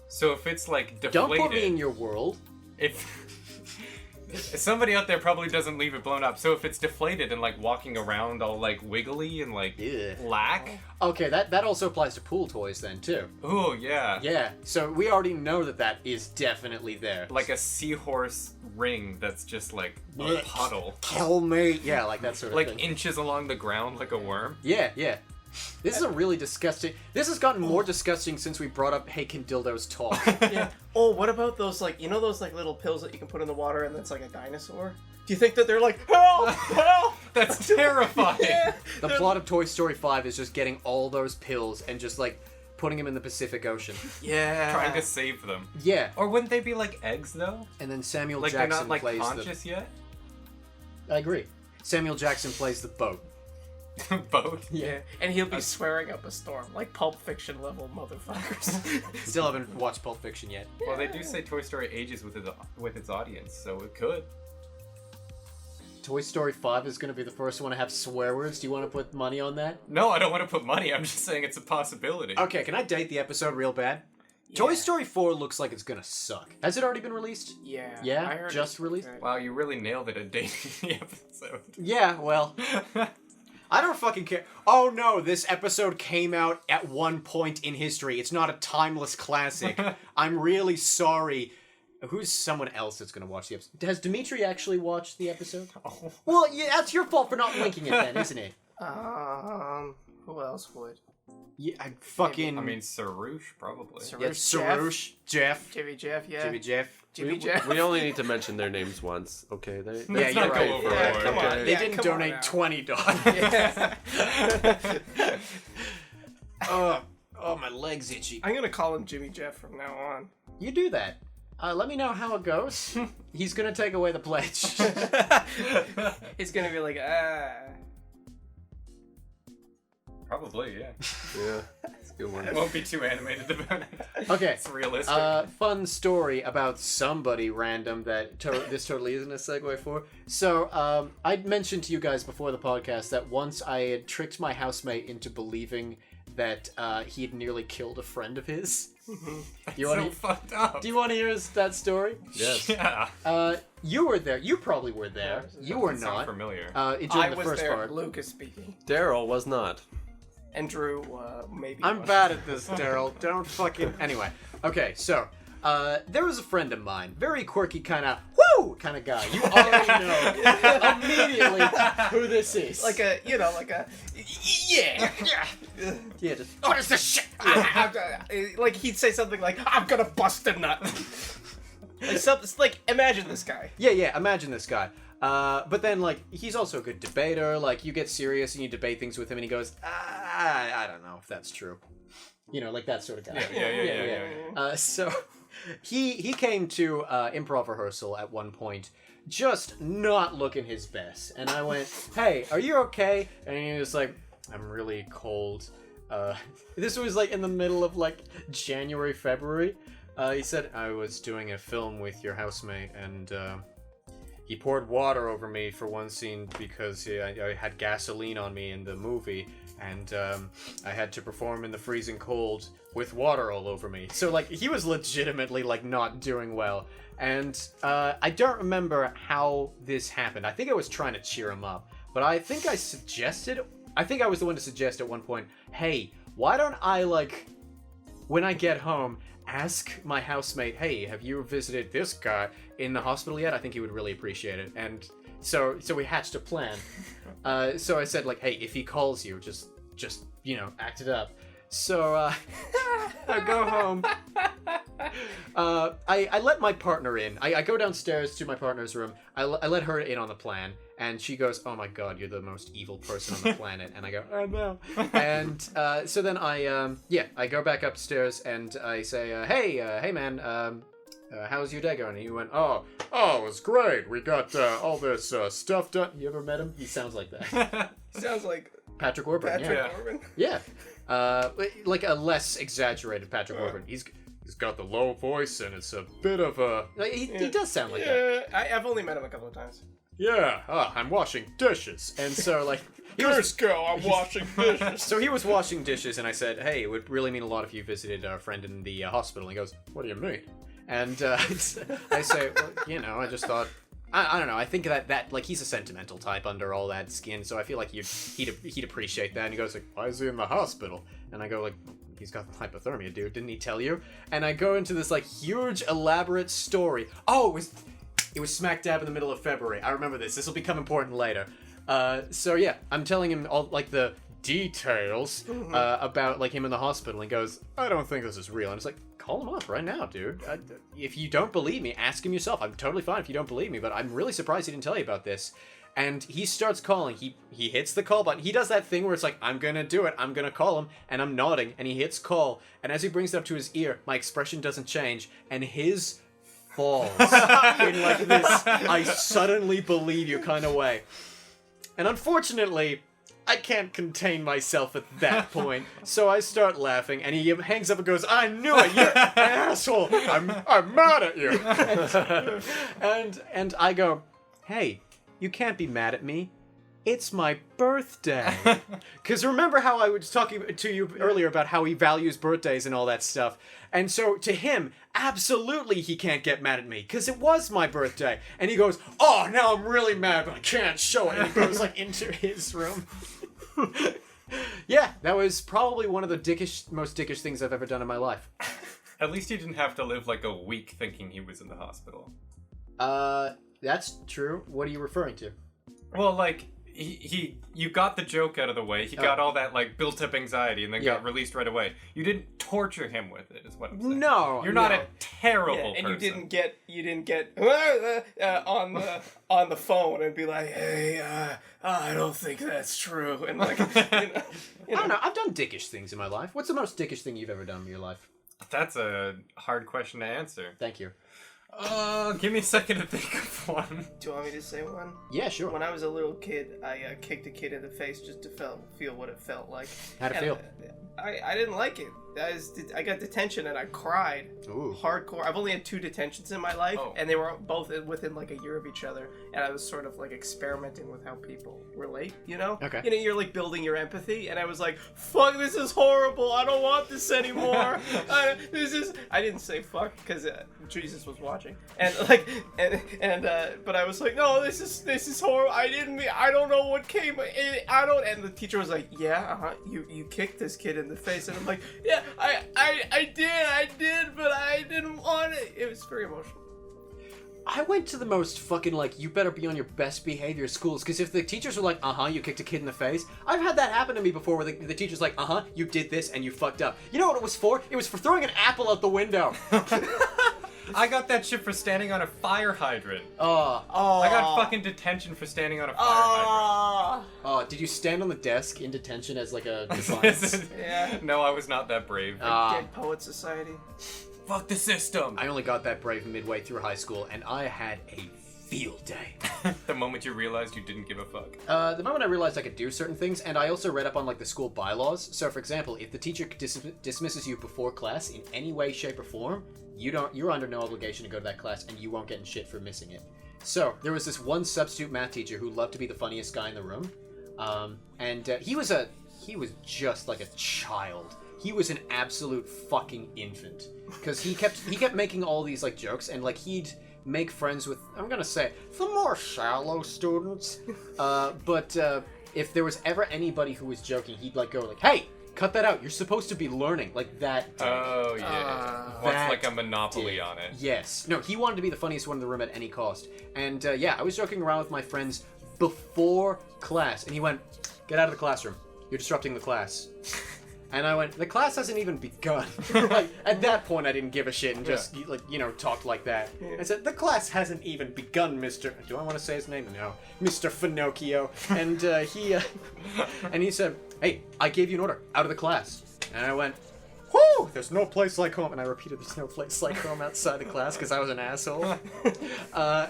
So if it's like deflated, Don't put me in your world. if somebody out there probably doesn't leave it blown up. So if it's deflated and like walking around all like wiggly and like Ugh. lack. Okay, that also applies to pool toys then too. Oh yeah. Yeah, so we already know that is definitely there. Like a seahorse ring that's just like a Blech. puddle. Kill me. Yeah, like that sort of Like thing. inches along the ground like a worm. Yeah, yeah. This is a really disgusting. This has gotten more disgusting since we brought up "Hey, can dildos talk?" Yeah. Oh, what about those, like, you know those, like, little pills that you can put in the water and that's like a dinosaur? Do you think that they're like, help, help? That's terrifying. Yeah. The plot of Toy Story 5 is just getting all those pills and just like putting them in the Pacific Ocean. Yeah. Trying to save them. Yeah, Or wouldn't they be like eggs though? and then Samuel Like Jackson they're not like plays conscious yet? I agree. Samuel Jackson plays the boat. Both. Yeah. And he'll be swearing up a storm, like Pulp Fiction level motherfuckers. Still haven't watched Pulp Fiction yet. Well, they do say Toy Story ages with its audience, so it could. Toy Story 5 is going to be the first one to have swear words. Do you want to put money on that? No, I don't want to put money. I'm just saying it's a possibility. Okay, can I date the episode real bad? Toy Story 4 looks like it's going to suck. Has it already been released? Yeah. Yeah? I heard Just it's released? good. Wow, you really nailed it at dating the episode. Yeah, well, I don't fucking care. Oh no, this episode came out at one point in history. It's not a timeless classic. I'm really sorry. Who's someone else that's going to watch the episode? Has Dimitri actually watched the episode? Oh. Well, yeah, that's your fault for not linking it then, isn't it? Who else would? Yeah, I fucking... I mean, Sarouche, probably. yeah, Sarouche, Jeff, Jimmy Jeff, yeah. Jimmy Jeff. Jimmy Jeff. We only need to mention their names once, okay? Yeah, Let's you're not right. go overboard. Yeah, come on. They Yeah, didn't come on donate now. $20. Yeah. Oh, my leg's itchy. I'm gonna call him Jimmy Jeff from now on. You do that. Let me know how it goes. He's gonna take away the pledge. He's gonna be like, Probably, yeah. Yeah, that's a good one. It won't be too animated about it. Okay. It's realistic. Fun story about somebody random that this totally isn't a segue for. So, I'd mentioned to you guys before the podcast that once I had tricked my housemate into believing that he'd nearly killed a friend of his. You so wanna, fucked up. do you want to hear that story? Yes. Yeah. You were there. You probably were there. You were Doesn't sound not. familiar. During I the was first there. part. Lucas speaking, Daryl was not. and Drew maybe. I'm was. bad at this, Daryl. Don't fucking. Anyway, okay, so there was a friend of mine, very quirky kind of kind of guy. You already know immediately who this is. Like a, yeah. yeah, just What is this shit? Like he'd say something like, "I'm gonna bust a nut." Like imagine this guy. yeah. Imagine this guy. But then like he's also a good debater. Like you get serious and you debate things with him, and he goes, I don't know if that's true. You know, like that sort of guy. Yeah. So he came to improv rehearsal at one point, just not looking his best, and I went, "Hey, are you okay?" And he was like, "I'm really cold." This was like in the middle of like January, February. He said, "I was doing a film with your housemate, and he poured water over me for one scene because I had gasoline on me in the movie, and I had to perform in the freezing cold with water all over me." So like he was legitimately like not doing well, and I don't remember how this happened. I think I was trying to cheer him up, but I think I was the one to suggest at one point, "Hey, why don't I like when I get home ask my housemate, hey, have you visited this guy in the hospital yet? I think he would really appreciate it." And so we hatched a plan. So I said like, "Hey, if he calls you, just act it up." So I go home. I let my partner in. I go downstairs to my partner's room. I let her in on the plan, And she goes, "Oh my god, you're the most evil person on the planet." And I go, "Oh no." And so then I go back upstairs and I say, hey man, how's your day going?" And he went, oh, it was great. We got all this stuff done. You ever met him? He sounds like that. Sounds like Patrick Warburton. Patrick Yeah. Warburton. Yeah. Like a less exaggerated Patrick Warburton. He's got the low voice and it's a bit of a... He does sound like that. Yeah, I've only met him a couple of times. Yeah, I'm washing dishes. And so, like... I'm washing dishes. So he was washing dishes, and I said, "Hey, it would really mean a lot if you visited our friend in the hospital." And he goes, "What do you mean?" And I say, "Well, I just thought, I don't know. I think that like he's a sentimental type under all that skin, so I feel like he'd appreciate that." And he goes like, "Why is he in the hospital?" And I go like, "He's got hypothermia, dude. Didn't he tell you?" And I go into this like huge elaborate story. Oh, it was smack dab in the middle of February. I remember this. This will become important later. So yeah, I'm telling him all like the details about like him in the hospital. And he goes, "I don't think this is real." And it's like, call him up right now, dude. If you don't believe me, ask him yourself. I'm totally fine if you don't believe me, but I'm really surprised he didn't tell you about this. And he starts calling. He hits the call button. He does that thing where it's like, I'm gonna do it. I'm gonna call him. And I'm nodding. And he hits call. And as he brings it up to his ear, my expression doesn't change. And his falls in like this, I suddenly believe you kind of way. And unfortunately, I can't contain myself at that point, so I start laughing, and he hangs up and goes, "I knew it, you're an asshole! I'm mad at you!" And I go, "Hey, you can't be mad at me. It's my birthday." Because remember how I was talking to you earlier about how he values birthdays and all that stuff. And so to him, absolutely he can't get mad at me because it was my birthday. And he goes, "Oh, now I'm really mad, but I can't show it." And he goes like into his room. Yeah, that was probably one of the most dickish things I've ever done in my life. At least you didn't have to live like a week thinking he was in the hospital. That's true. What are you referring to? Well, like, you got the joke out of the way. He got all that, like, built-up anxiety and then got released right away. You didn't torture him with it, is what I'm saying. No, You're not a terrible and person. you didn't get on the phone and be like, "Hey, I don't think that's true." And like, I don't know. I've done dickish things in my life. What's the most dickish thing you've ever done in your life? That's a hard question to answer. Thank you. Give me a second to think of one. Do you want me to say one? Yeah, sure. When I was a little kid, I kicked a kid in the face just to feel what it felt like. How'd it feel? I didn't like it. I got detention and I cried. Ooh. Hardcore. I've only had 2 detentions in my life, and they were both within like a year of each other. And I was sort of like experimenting with how people relate, you know? Okay. You know, you're like building your empathy, and I was like, "Fuck, this is horrible. I don't want this anymore." I didn't say fuck because Jesus was watching, and like, but I was like, "No, this is horrible. I don't know what came. I don't." And the teacher was like, "Yeah, you kicked this kid in the face," and I'm like, "Yeah, I did, but I didn't want it." It was very emotional. I went to the most fucking, like, you better be on your best behavior schools, because if the teachers were like, you kicked a kid in the face, I've had that happen to me before where the teacher's like, you did this and you fucked up. You know what it was for? It was for throwing an apple out the window. I got that shit for standing on a fire hydrant. Oh. I got fucking detention for standing on a fire hydrant. Oh, did you stand on the desk in detention as like a defiance? Yeah. No, I was not that brave. Dead Poet Society. Fuck the system. I only got that brave midway through high school, and I had a field day. The moment you realized you didn't give a fuck. The moment I realized I could do certain things, and I also read up on like the school bylaws. So, for example, if the teacher dismisses you before class in any way, shape, or form, you're under no obligation to go to that class, and you won't get in shit for missing it. So there was this one substitute math teacher who loved to be the funniest guy in the room, and he was just like a child. He was an absolute fucking infant because he kept making all these like jokes, and like he'd make friends with, I'm gonna say, the more shallow students. But if there was ever anybody who was joking, he'd like go like, "Hey, cut that out. You're supposed to be learning." Like that day. Oh yeah. What's like a monopoly on it? Yes. No, he wanted to be the funniest one in the room at any cost. And yeah, I was joking around with my friends before class, and he went, "Get out of the classroom. You're disrupting the class." And I went, the class hasn't even begun. Like, at that point, I didn't give a shit and just, like, talked like that. I said, the class hasn't even begun, Mr. Do I want to say his name? No. Mr. Finocchio. And he said, hey, I gave you an order. Out of the class. And I went, whoo! There's no place like home. And I repeated, there's no place like home outside the class because I was an asshole.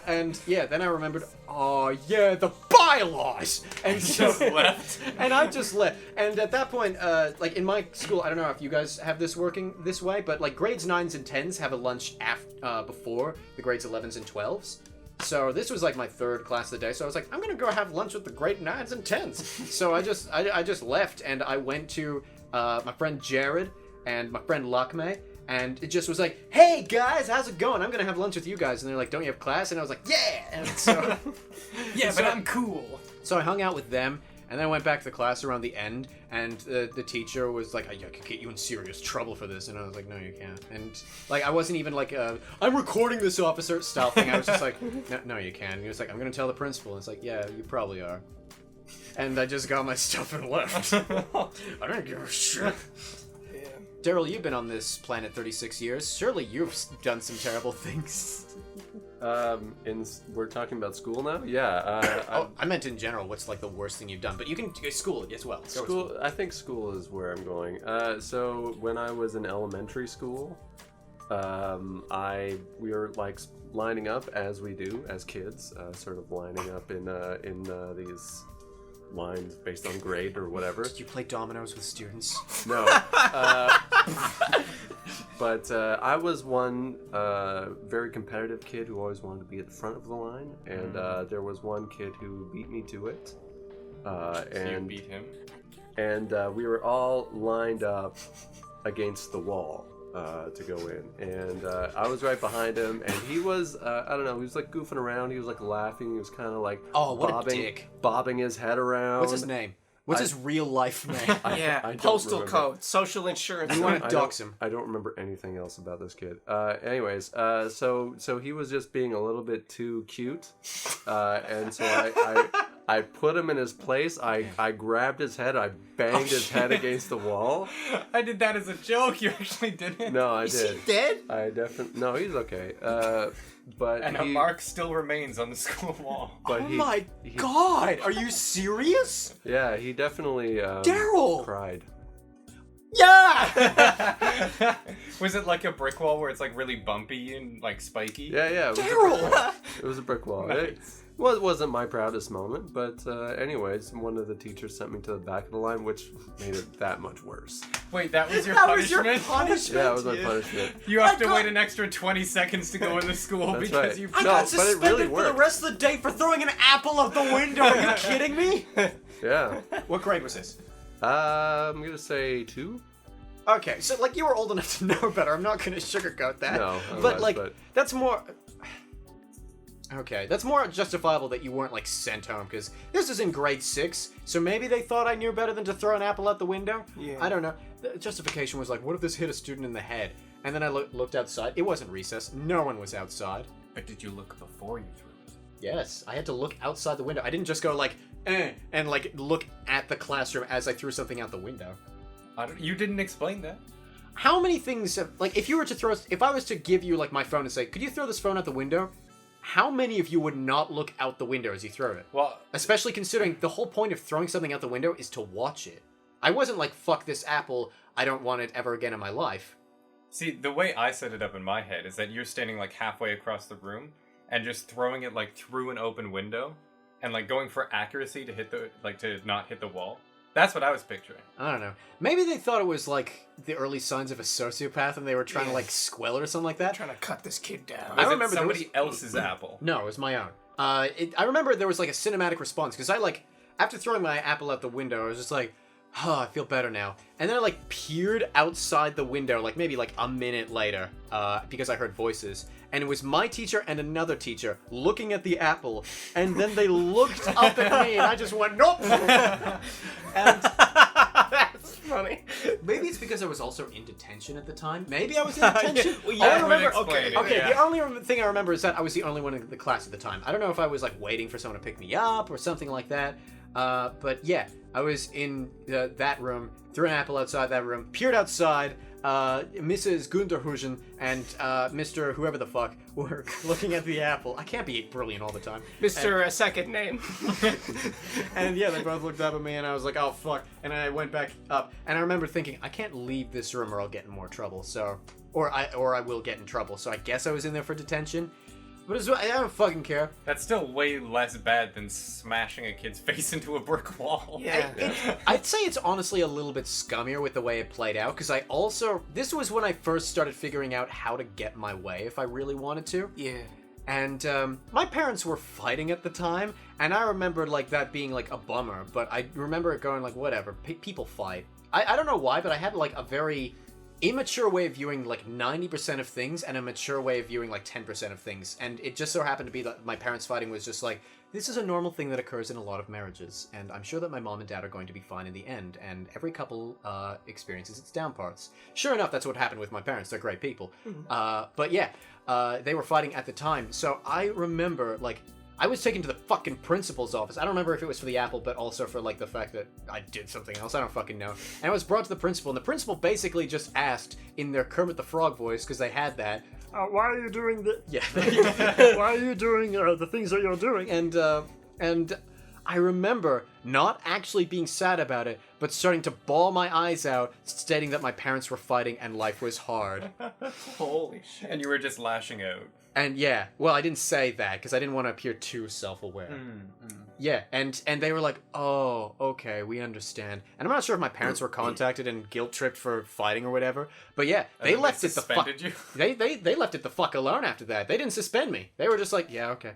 And yeah, then I remembered, oh yeah, the bylaws! And so left. And I just left. And at that point, like in my school, I don't know if you guys have this working this way, but like grades 9s and 10s have a lunch before the grades 11s and 12s. So this was like my third class of the day. So I was like, I'm gonna go have lunch with the grade 9s and 10s. So I just left and I went to my friend Jared and my friend Lakme, and it just was like, hey guys, how's it going? I'm gonna have lunch with you guys. And they're like, don't you have class? And I was like, yeah! And so Yeah, but I'm cool. So I hung out with them, and then I went back to the class around the end, and the teacher was like, I could get you in serious trouble for this. And I was like, no, you can't. And like, I wasn't even like, I'm recording this, officer, style thing. I was just like, no, you can't. And he was like, I'm gonna tell the principal. And it's like, yeah, you probably are. And I just got my stuff and left. I didn't give a shit. Daryl, you've been on this planet 36 years. Surely you've done some terrible things. We're talking about school now? Yeah. I meant in general, what's like the worst thing you've done? But you can school as well. School. I think school is where I'm going. So when I was in elementary school, we were like lining up as we do as kids, sort of lining up in these lines based on grade or whatever. Did you play dominoes with students? No. But I was one very competitive kid who always wanted to be at the front of the line, and there was one kid who beat me to it. So you beat him? And we were all lined up against the wall to go in, and I was right behind him, and he was I don't know, he was like goofing around, he was like laughing, he was kind of like bobbing his head around. What's his name? What's his real life name? Yeah, postal code, social insurance. You want to dox him? I don't remember anything else about this kid. Anyways, so he was just being a little bit too cute, and so I put him in his place. I grabbed his head. I banged his head against the wall. I did that as a joke. You actually didn't. No, I Is did. he dead? I definitely. No, he's okay. But And a mark still remains on the school wall. But my God! Are you serious? Yeah, he definitely Daryl! cried. Yeah! Was it like a brick wall where it's like really bumpy and like spiky? Yeah. Daryl! It was a brick wall. Nice. It wasn't my proudest moment, but anyways, one of the teachers sent me to the back of the line, which made it that much worse. Wait, that was your That punishment? was your punishment? Yeah, that was my punishment. You have to wait an extra 20 seconds to go into school That's because right. you. I No, got but it suspended really for the worked. rest of the day for throwing an apple out the window. Are you kidding me? Yeah. What grade was this? I'm gonna say 2. Okay, so like you were old enough to know better. I'm not gonna sugarcoat that. No, but otherwise, like but- that's more. Okay, that's more justifiable that you weren't like sent home because this is in grade 6, so maybe they thought I knew better than to throw an apple out the window. Yeah. I don't know. The justification was like, what if this hit a student in the head? And then I looked outside. It wasn't recess. No one was outside. But did you look before you threw it? Yes, I had to look outside the window. I didn't just go like, and like look at the classroom as I threw something out the window. You didn't explain that. How many things, like if I was to give you like my phone and say, could you throw this phone out the window? How many of you would not look out the window as you throw it? Well, Especially considering the whole point of throwing something out the window is to watch it. I wasn't like, fuck this apple, I don't want it ever again in my life. see, the way I set it up in my head is that you're standing like halfway across the room and just throwing it like through an open window and like going for accuracy to hit to not hit the wall. That's what I was picturing. I don't know. Maybe they thought it was like the early signs of a sociopath and they were trying to like squell or something like that. Trying to cut this kid down. I Was remember it there somebody else's apple. No, it was my own. I remember there was like a cinematic response because I like after throwing my apple out the window, I was just like, "Oh, I feel better now." And then I like peered outside the window, like maybe like a minute later, because I heard voices, and it was my teacher and another teacher looking at the apple, and then they looked up at me, and I just went, "Nope." And That's funny. maybe it's because I was also in detention at the time. Maybe I was in detention. Well, All I that would remember, explain it, okay. yeah. The only thing I remember is that I was the only one in the class at the time. I don't know if I was like waiting for someone to pick me up or something like that. But yeah, I was in that room, threw an apple outside that room, peered outside. Mrs. Gunderhusen and Mr. whoever the fuck were looking at the apple. I can't be brilliant all the time. Mr. Second name. And yeah, they both looked up at me, and I was like, "Oh fuck!" And I went back up, and I remember thinking, "I can't leave this room, or I'll get in more trouble." So, or I will get in trouble. So I guess I was in there for detention. But I don't fucking care. That's still way less bad than smashing a kid's face into a brick wall. Yeah. I'd say it's honestly a little bit scummier with the way it played out, because this was when I first started figuring out how to get my way if I really wanted to. Yeah. And my parents were fighting at the time, and I remember like that being like a bummer, but I remember it going like, whatever, people fight. I don't know why, but I had like a very immature way of viewing like 90% of things and a mature way of viewing like 10% of things. And it just so happened to be that my parents fighting was just like, this is a normal thing that occurs in a lot of marriages, and I'm sure that my mom and dad are going to be fine in the end, and every couple experiences its down parts. Sure enough, that's what happened with my parents. They're great people. But yeah, they were fighting at the time. So I remember like, I was taken to the fucking principal's office. I don't remember if it was for the apple, but also for, like, the fact that I did something else. I don't fucking know. And I was brought to the principal, and the principal basically just asked, in their Kermit the Frog voice, because they had that, why are you doing the... Yeah. Why are you doing the things that you're doing? And I remember not actually being sad about it, but starting to bawl my eyes out, stating that my parents were fighting and life was hard. Holy shit. And you were just lashing out. And yeah, well, I didn't say that because I didn't want to appear too self-aware. Yeah, and they were like, "Oh, okay, we understand." And I'm not sure if my parents were contacted and guilt-tripped for fighting or whatever, but yeah, they left it the fuck. You? They left it the fuck alone after that. They didn't suspend me. They were just like, "Yeah, okay,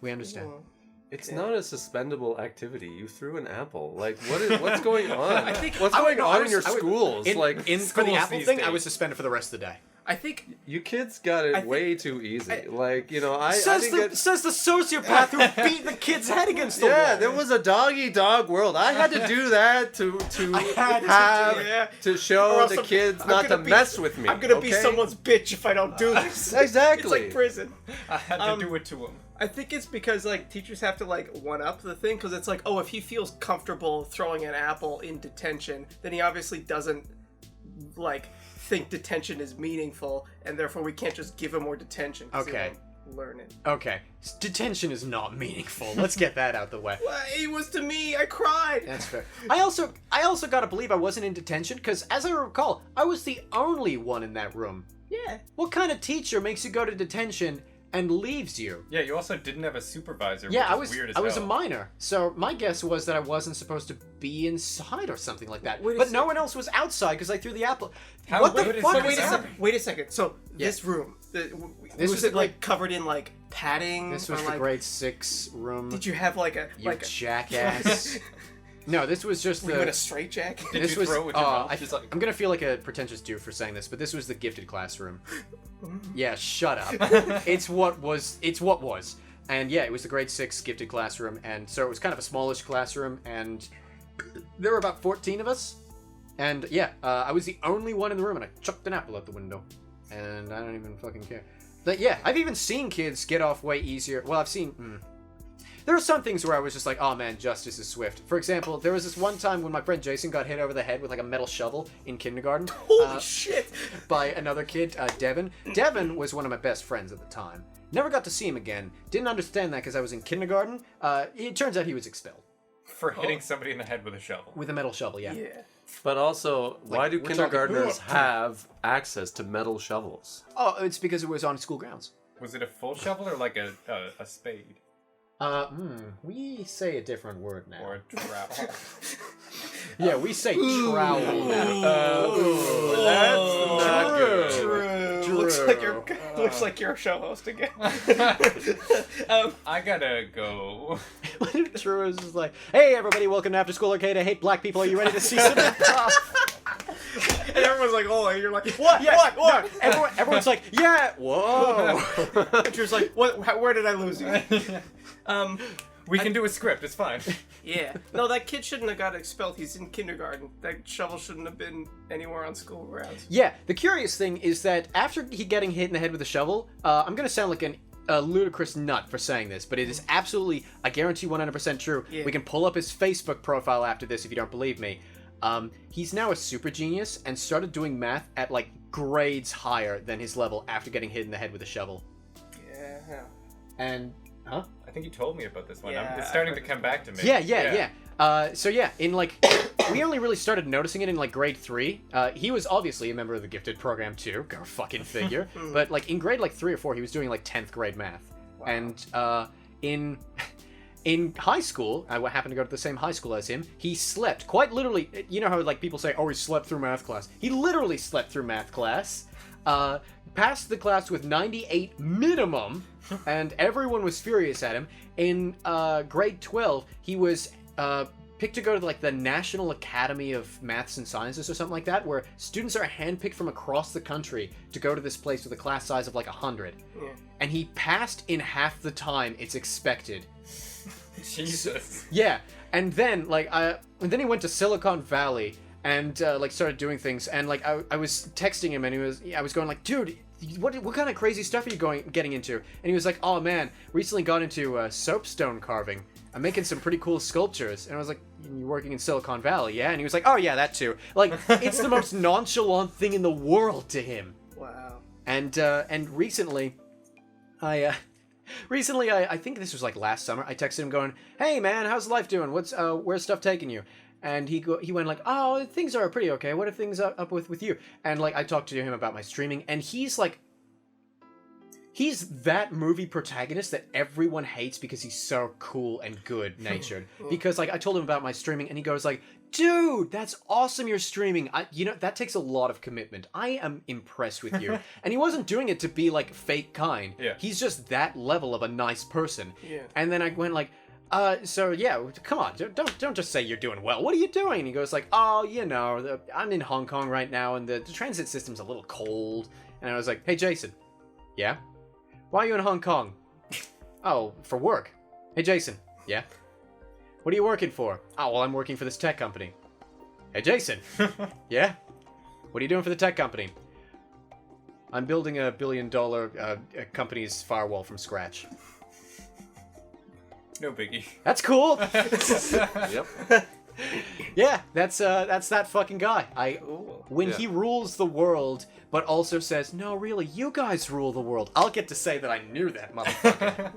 we understand." It's not a suspendable activity. You threw an apple. Like, what's going on? I think what's going on in your schools? For the schools apple these thing, I days. was suspended for the rest of the day. I think You kids got it way too easy. I Says didn't the get... says the sociopath who beat the kid's head against the wall. Yeah, there was a dog-eat-dog world. I had to do that to show Or else the I'm- kids I'm not to gonna be- mess with me. I'm gonna be okay? someone's bitch if I don't do this. Exactly. It's like prison. I had to do it to him. I think it's because like teachers have to like one up the thing because it's like, oh, if he feels comfortable throwing an apple in detention, then he obviously doesn't like think detention is meaningful, and therefore we can't just give him more detention. 'Cause Okay. he won't learn it. Okay, detention is not meaningful. Let's get that out the way. Well, it was to me. I cried. That's fair. I also gotta believe I wasn't in detention because, as I recall, I was the only one in that room. Yeah. What kind of teacher makes you go to detention and leaves you? Yeah, you also didn't have a supervisor. Yeah, which is weird as I was a hell. minor, so my guess was that I wasn't supposed to be inside or something like that. Wait a But no sec- one else was outside because I threw the apple. How What the weird is fuck? that? Wait a Yeah. second. Wait a second. So Yeah. this room, This was was it like- like covered in like padding? This was or, the like, grade 6 room. Did you have like a You jackass. No, this was just Were you in a the. straitjacket? Did This you was. throw it with your mouth? I, Just like- I'm gonna feel like a pretentious dude for saying this, but this was the gifted classroom. Yeah, shut up. It's what was. And yeah, it was the grade 6 gifted classroom, and so it was kind of a smallish classroom, and there were about 14 of us. And yeah, I was the only one in the room, and I chucked an apple out the window. And I don't even fucking care. But yeah, I've even seen kids get off way easier. Well, I've seen... There are some things where I was just like, oh man, justice is swift. For example, there was this one time when my friend Jason got hit over the head with like a metal shovel in kindergarten. Holy shit! By another kid, Devin. Devin was one of my best friends at the time. Never got to see him again. Didn't understand that because I was in kindergarten. It turns out he was expelled. For hitting somebody in the head with a shovel. With a metal shovel, yeah. Yeah. But also, why do we're talking- kindergartners have access to metal shovels? Oh, it's because it was on school grounds. Was it a full shovel or like a spade? We say a different word now. Or a trowel? Yeah, we say trowel. That's not good. True. Looks like you're a show host again. I gotta go. What if Drew is just like, hey everybody, welcome to After School Arcade. I hate black people. Are you ready to see some improv? And everyone's like, oh, and you're like, What? What? No, everyone's like, yeah, whoa. And Drew's like, what? Where did I lose you? We can do a script, it's fine. Yeah. No, that kid shouldn't have got expelled. He's in kindergarten. That shovel shouldn't have been anywhere on school grounds. Yeah, the curious thing is that after he getting hit in the head with a shovel, I'm gonna sound like an a ludicrous nut for saying this, but it is absolutely, I guarantee 100% true. Yeah. We can pull up his Facebook profile after this if you don't believe me. He's now a super genius and started doing math at like grades higher than his level after getting hit in the head with a shovel. Yeah. And, huh? I think you told me about this one. Yeah, It's starting I've to heard come back to me. Yeah. So yeah, in like, we only really started noticing it in like grade 3. He was obviously a member of the gifted program too, go fucking figure. But like in grade like 3 or 4, he was doing like 10th grade math. Wow. And in high school, I happened to go to the same high school as him. He slept quite literally. You know how like people say, "Oh, he slept through math class." He literally slept through math class. Passed the class with 98 minimum, and everyone was furious at him. In grade 12, he was picked to go to like the National Academy of Maths and Sciences or something like that, where students are handpicked from across the country to go to this place with a class size of like 100. Yeah. And he passed in half the time it's expected. Jesus. Yeah, and then he went to Silicon Valley and like started doing things, and like I was texting him, and I was going like, dude, what kind of crazy stuff are you getting into? And he was like, oh man, recently got into soapstone carving. I'm making some pretty cool sculptures. And I was like, you're working in Silicon Valley, yeah? And he was like, oh yeah, that too. Like, it's the most nonchalant thing in the world to him. Wow. And recently, I think this was like last summer, I texted him going, hey man, how's life doing? Where's stuff taking you? And he went like, oh, things are pretty okay. What are things up with you? And like, I talked to him about my streaming, and he's that movie protagonist that everyone hates because he's so cool and good natured. Because like I told him about my streaming, and he goes like, dude, that's awesome you're streaming. That takes a lot of commitment. I am impressed with you. And he wasn't doing it to be like fake kind. Yeah. He's just that level of a nice person. Yeah. And then I went like, so yeah, come on, don't just say you're doing well. What are you doing? And he goes like, oh, I'm in Hong Kong right now, and the transit system's a little cold. And I was like, hey Jason, yeah? Why are you in Hong Kong? Oh, for work. Hey Jason, yeah? What are you working for? Oh, well, I'm working for this tech company. Hey Jason, yeah? What are you doing for the tech company? I'm building a $1 billion company's firewall from scratch. No biggie. That's cool. Yep. Yeah, that's that fucking guy. When Yeah. he rules the world, but also says, no, really, you guys rule the world. I'll get to say that I knew that, motherfucker.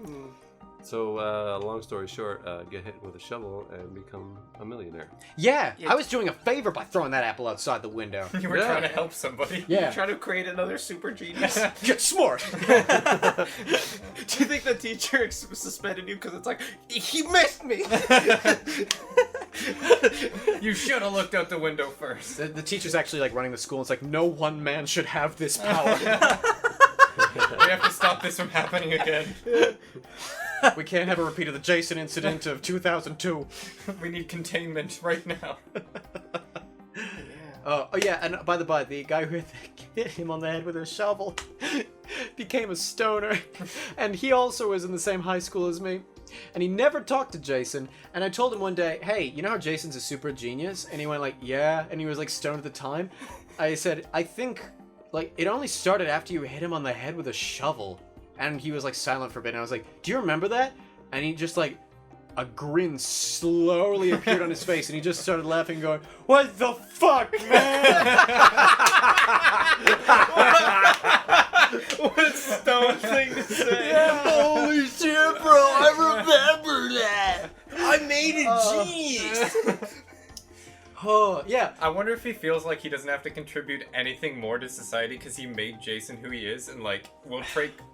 So, long story short, get hit with a shovel and become a millionaire. Yeah, Yeah. I was doing a favor by throwing that apple outside the window. You were Yeah. trying to help somebody. Yeah. Try to create another super genius. Get smart. Do you think the teacher suspended you because it's like, he missed me? You should have looked out the window first. The teacher's actually like running the school. And it's like, no one man should have this power. We have to stop this from happening again. We can't have a repeat of the Jason incident of 2002. We need containment right now. Oh yeah, and by the by, the guy who hit him on the head with a shovel became a stoner, and he also was in the same high school as me, and he never talked to Jason. And I told him one day, hey, you know how Jason's a super genius? And he went like, yeah, and he was like stoned at the time. I said, I think like it only started after you hit him on the head with a shovel. And he was like silent for a bit, and I was like, do you remember that? And he just like, a grin slowly appeared on his face, and he just started laughing, going, what the fuck, man? What a stone thing to say. Yeah. Holy shit, bro, I remember that. I made a genius. Oh, yeah. I wonder if he feels like he doesn't have to contribute anything more to society because he made Jason who he is, and like will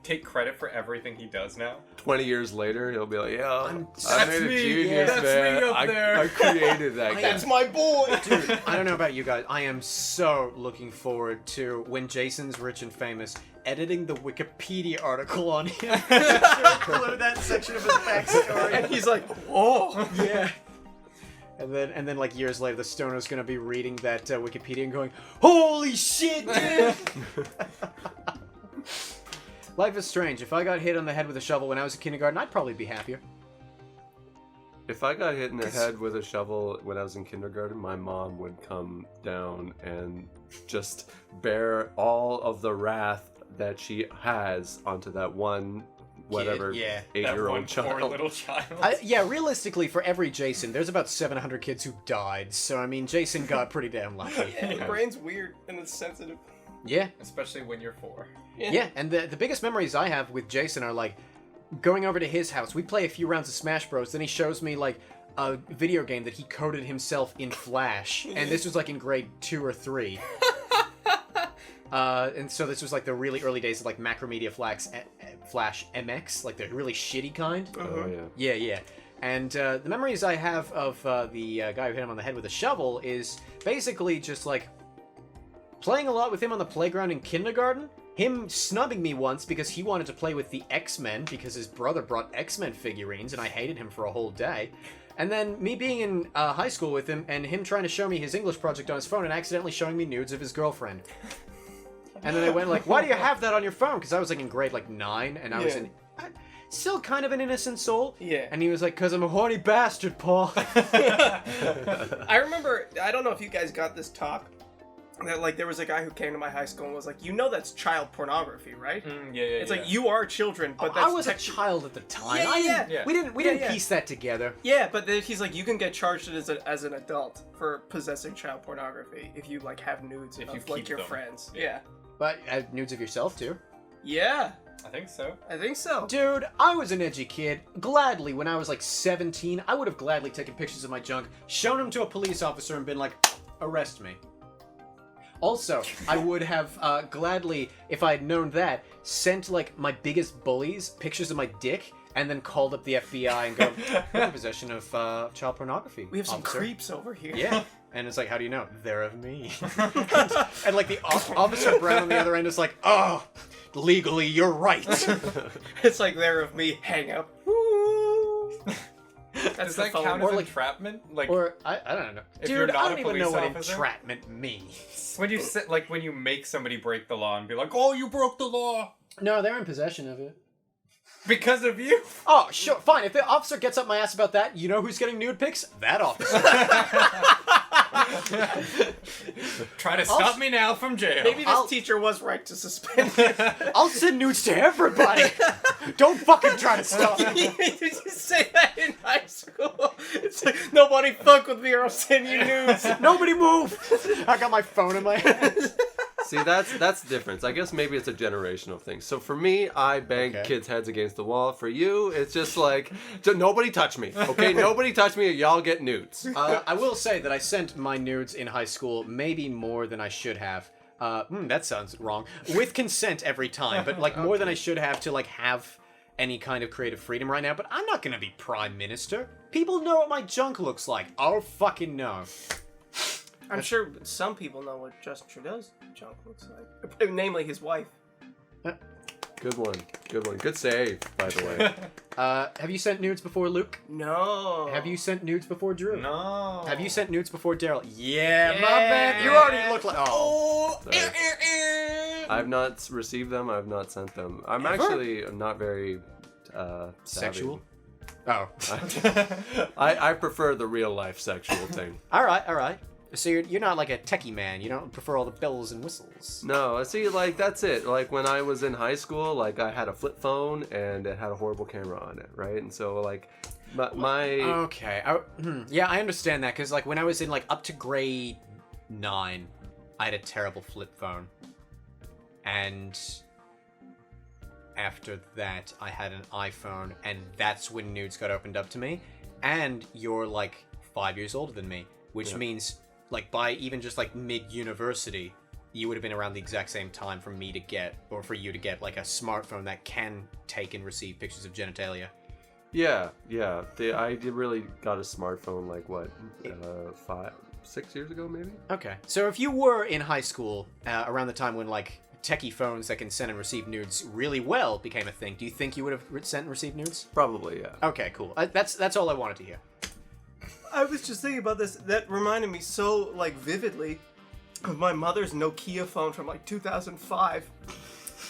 take credit for everything he does now. 20 years later, he'll be like, yeah, I that's made a me, genius, yeah, that's man. me up there." I created that guy. That's my boy. Dude, I don't know about you guys. I am so looking forward to when Jason's rich and famous editing the Wikipedia article on him. Include that section of his backstory. And he's like, oh. Yeah. And then like years later, the stoner's gonna be reading that Wikipedia and going, holy shit, dude! Life is strange. If I got hit on the head with a shovel when I was in kindergarten, I'd probably be happier. If I got hit in the head with a shovel when I was in kindergarten, my mom would come down and just bear all of the wrath that she has onto that one whatever yeah. That 8-year-old one poor child. little child. Yeah, realistically, for every Jason, there's about 700 kids who died. So, I mean, Jason got pretty damn lucky. Yeah, your brain's weird and it's sensitive. Yeah. Especially when you're 4. Yeah, and the biggest memories I have with Jason are, like, going over to his house. We play a few rounds of Smash Bros. Then he shows me, like, a video game that he coded himself in Flash. And this was, like, in grade 2 or 3. And so this was, like, the really early days of, like, Macromedia Flash MX. Like, the really shitty kind. Oh yeah. Yeah, yeah. And the memories I have of the guy who hit him on the head with a shovel is basically just, like, playing a lot with him on the playground in kindergarten. Him snubbing me once because he wanted to play with the X-Men because his brother brought X-Men figurines and I hated him for a whole day. And then me being in high school with him and him trying to show me his English project on his phone and accidentally showing me nudes of his girlfriend. And then I went like, why do you have that on your phone? Because I was like in grade like 9 and I was still kind of an innocent soul. Yeah. And he was like, because I'm a horny bastard, Paul. I remember, I don't know if you guys got this talk, that like there was a guy who came to my high school and was like, you know that's child pornography, right? Yeah. It's like you are children, but that's I was a child at the time. Yeah. We didn't Yeah. piece that together. Yeah, but then he's like, you can get charged as an adult for possessing child pornography if you like have nudes If of you like keep your them. friends. Yeah. But nudes of yourself too. Yeah, I think so. I think so. Dude, I was an edgy kid. Gladly, when I was like 17, I would have gladly taken pictures of my junk, shown them to a police officer, and been like, arrest me. Also, I would have gladly, if I had known that, sent like my biggest bullies pictures of my dick, and then called up the FBI and go, "You're in possession of child pornography. We have some officer." creeps over here. Yeah. And it's like, how do you know? They're of me. and like the officer Brown on the other end is like, oh, legally, you're right. It's like they're of me. Hang up. That's Does the that phone. count Or as like- entrapment? Like Or, I don't know. If Dude, you're not I a don't even know police what officer? entrapment means. when you when you make somebody break the law and be like, "Oh, you broke the law No, they're in possession of it. because of you." Oh, sure, fine. If the officer gets up my ass about that, you know who's getting nude pics? That officer. Try to stop me now from jail. Maybe this I'll- teacher was right to suspend you. I'll send nudes to everybody. Don't fucking try to stop me. Did you say that in high school? It's like, nobody fuck with me or I'll send you nudes. Nobody move. I got my phone in my hand. See, that's the difference. I guess maybe it's a generational thing. So for me, I bang Okay. kids' heads against the wall. For you, it's just like, nobody touch me, okay? Nobody touch me or y'all get nudes. I will say that I sent my nudes in high school maybe more than I should have. That sounds wrong. With consent every time, but like more than I should have to like have any kind of creative freedom right now. But I'm not gonna be prime minister. People know what my junk looks like. I'll fucking know. I'm sure some people know what Justin Trudeau's junk looks like. Namely his wife. Good one. Good save, by the way. Have you sent nudes before, Luke? No. Have you sent nudes before, Drew? No. Have you sent nudes before, Daryl? Yeah, my Yeah. man. You already look like. Oh. Oh. I've not received them. I've not sent them. I'm actually not very savvy. Sexual? Oh. I prefer the real life sexual thing. All right. So you're not like a techie man. You don't prefer all the bells and whistles. No, see, like that's it. Like when I was in high school, like I had a flip phone and it had a horrible camera on it, right? And so like my Okay. Yeah, I understand that because like when I was in like up to grade 9, I had a terrible flip phone, and after that I had an iPhone, and that's when nudes got opened up to me. And you're like 5 years older than me, which means like by even just like mid-university, you would have been around the exact same time for me to get, or for you to get, like a smartphone that can take and receive pictures of genitalia. yeah. I did really got a smartphone like what 6 years ago maybe. Okay. So if you were in high school around the time when like techie phones that can send and receive nudes really well became a thing, do you think you would have sent and received nudes? Probably, yeah. Okay, cool. That's all I wanted to hear. I was just thinking about this. That reminded me so like vividly of my mother's Nokia phone from like 2005.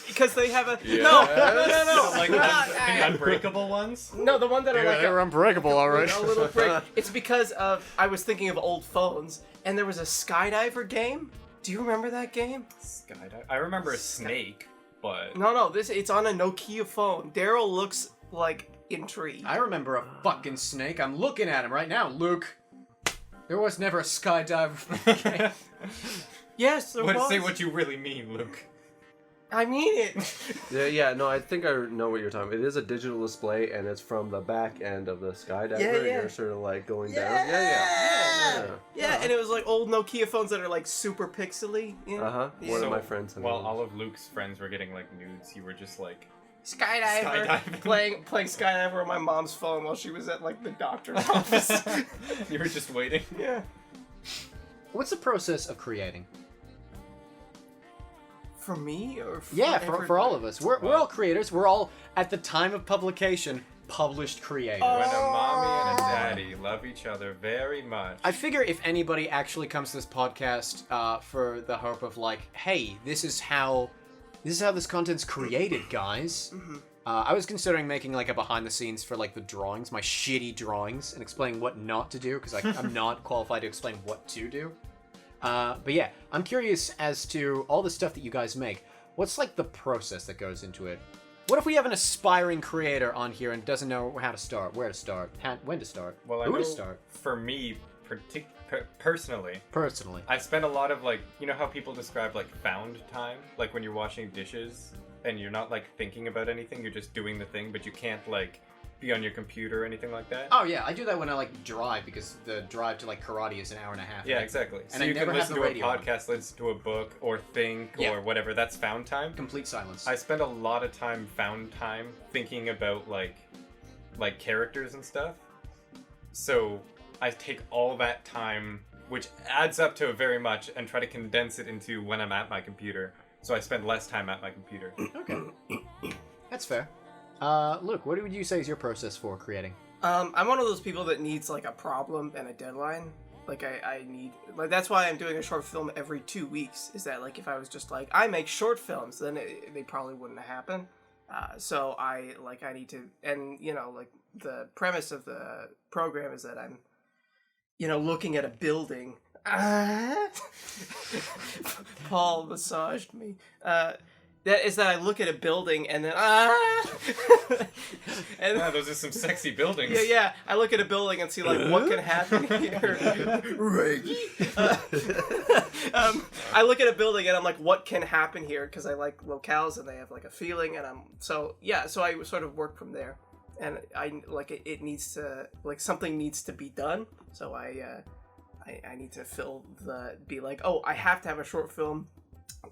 Because they have a no. Like the unbreakable ones. No, the one that are like unbreakable, all right. a little break. It's because of I was thinking of old phones, and there was a skydiver game. Do you remember that game? Skydive. I remember a snake. but No, it's on a Nokia phone. Daryl looks like intrigued. I remember a fucking snake. I'm looking at him right now, Luke. There was never a skydiver. Yes, there was. say what you really mean, Luke. I mean it. Yeah, no, I think I know what you're talking about. It is a digital display, and it's from the back end of the skydiver. Yeah, and yeah. You're sort of like going Yeah. down. Yeah. Yeah, and it was like old Nokia phones that are like super pixely. You know? Uh-huh. One So, of my friends had While one. all of Luke's friends were getting like nudes, you were just like Skydiver. Skydiving. Playing Skydiver on my mom's phone while she was at like the doctor's office. you were just waiting. Yeah. What's the process of creating? For me or for Yeah, for all of everybody? us. We're all creators. We're all, at the time of publication, published creators. When a mommy and a daddy love each other very much. I figure if anybody actually comes to this podcast for the hope of like, hey, this is how this content's created, guys. I was considering making like a behind the scenes for like the drawings, my shitty drawings, and explaining what not to do because I'm not qualified to explain what to do. But yeah, I'm curious as to all the stuff that you guys make. What's like the process that goes into it? What if we have an aspiring creator on here and doesn't know how to start, where to start, when to start, Well, I who know to start? for me, personally, Personally. I spend a lot of like, you know how people describe like found time? Like when you're washing dishes and you're not like thinking about anything, you're just doing the thing, but you can't like be on your computer or anything like that? Oh yeah, I do that when I like drive because the drive to like karate is an hour and a half. Yeah, exactly. And So I you never can have listen the to a radio on. podcast, listen to a book, or think, Yeah. or whatever. That's found time. Complete silence. I spend a lot of time found time thinking about like characters and stuff. So I take all that time, which adds up to very much, and try to condense it into when I'm at my computer. So I spend less time at my computer. Okay. That's fair. Luke, what would you say is your process for creating? I'm one of those people that needs like a problem and a deadline. Like I need like that's why I'm doing a short film every 2 weeks. Is that like if I was just like I make short films, then they probably wouldn't happen. So I need to, and you know, like the premise of the program is that I'm, you know, looking at a building. Paul massaged me. That is that I look at a building and then and Yeah, those are some sexy buildings. yeah. I look at a building and see like what can happen here. I look at a building and I'm like, what can happen here? Because I like locales and they have like a feeling, and so I sort of work from there, and I like it needs to like something needs to be done. So I need to be like, oh, I have to have a short film.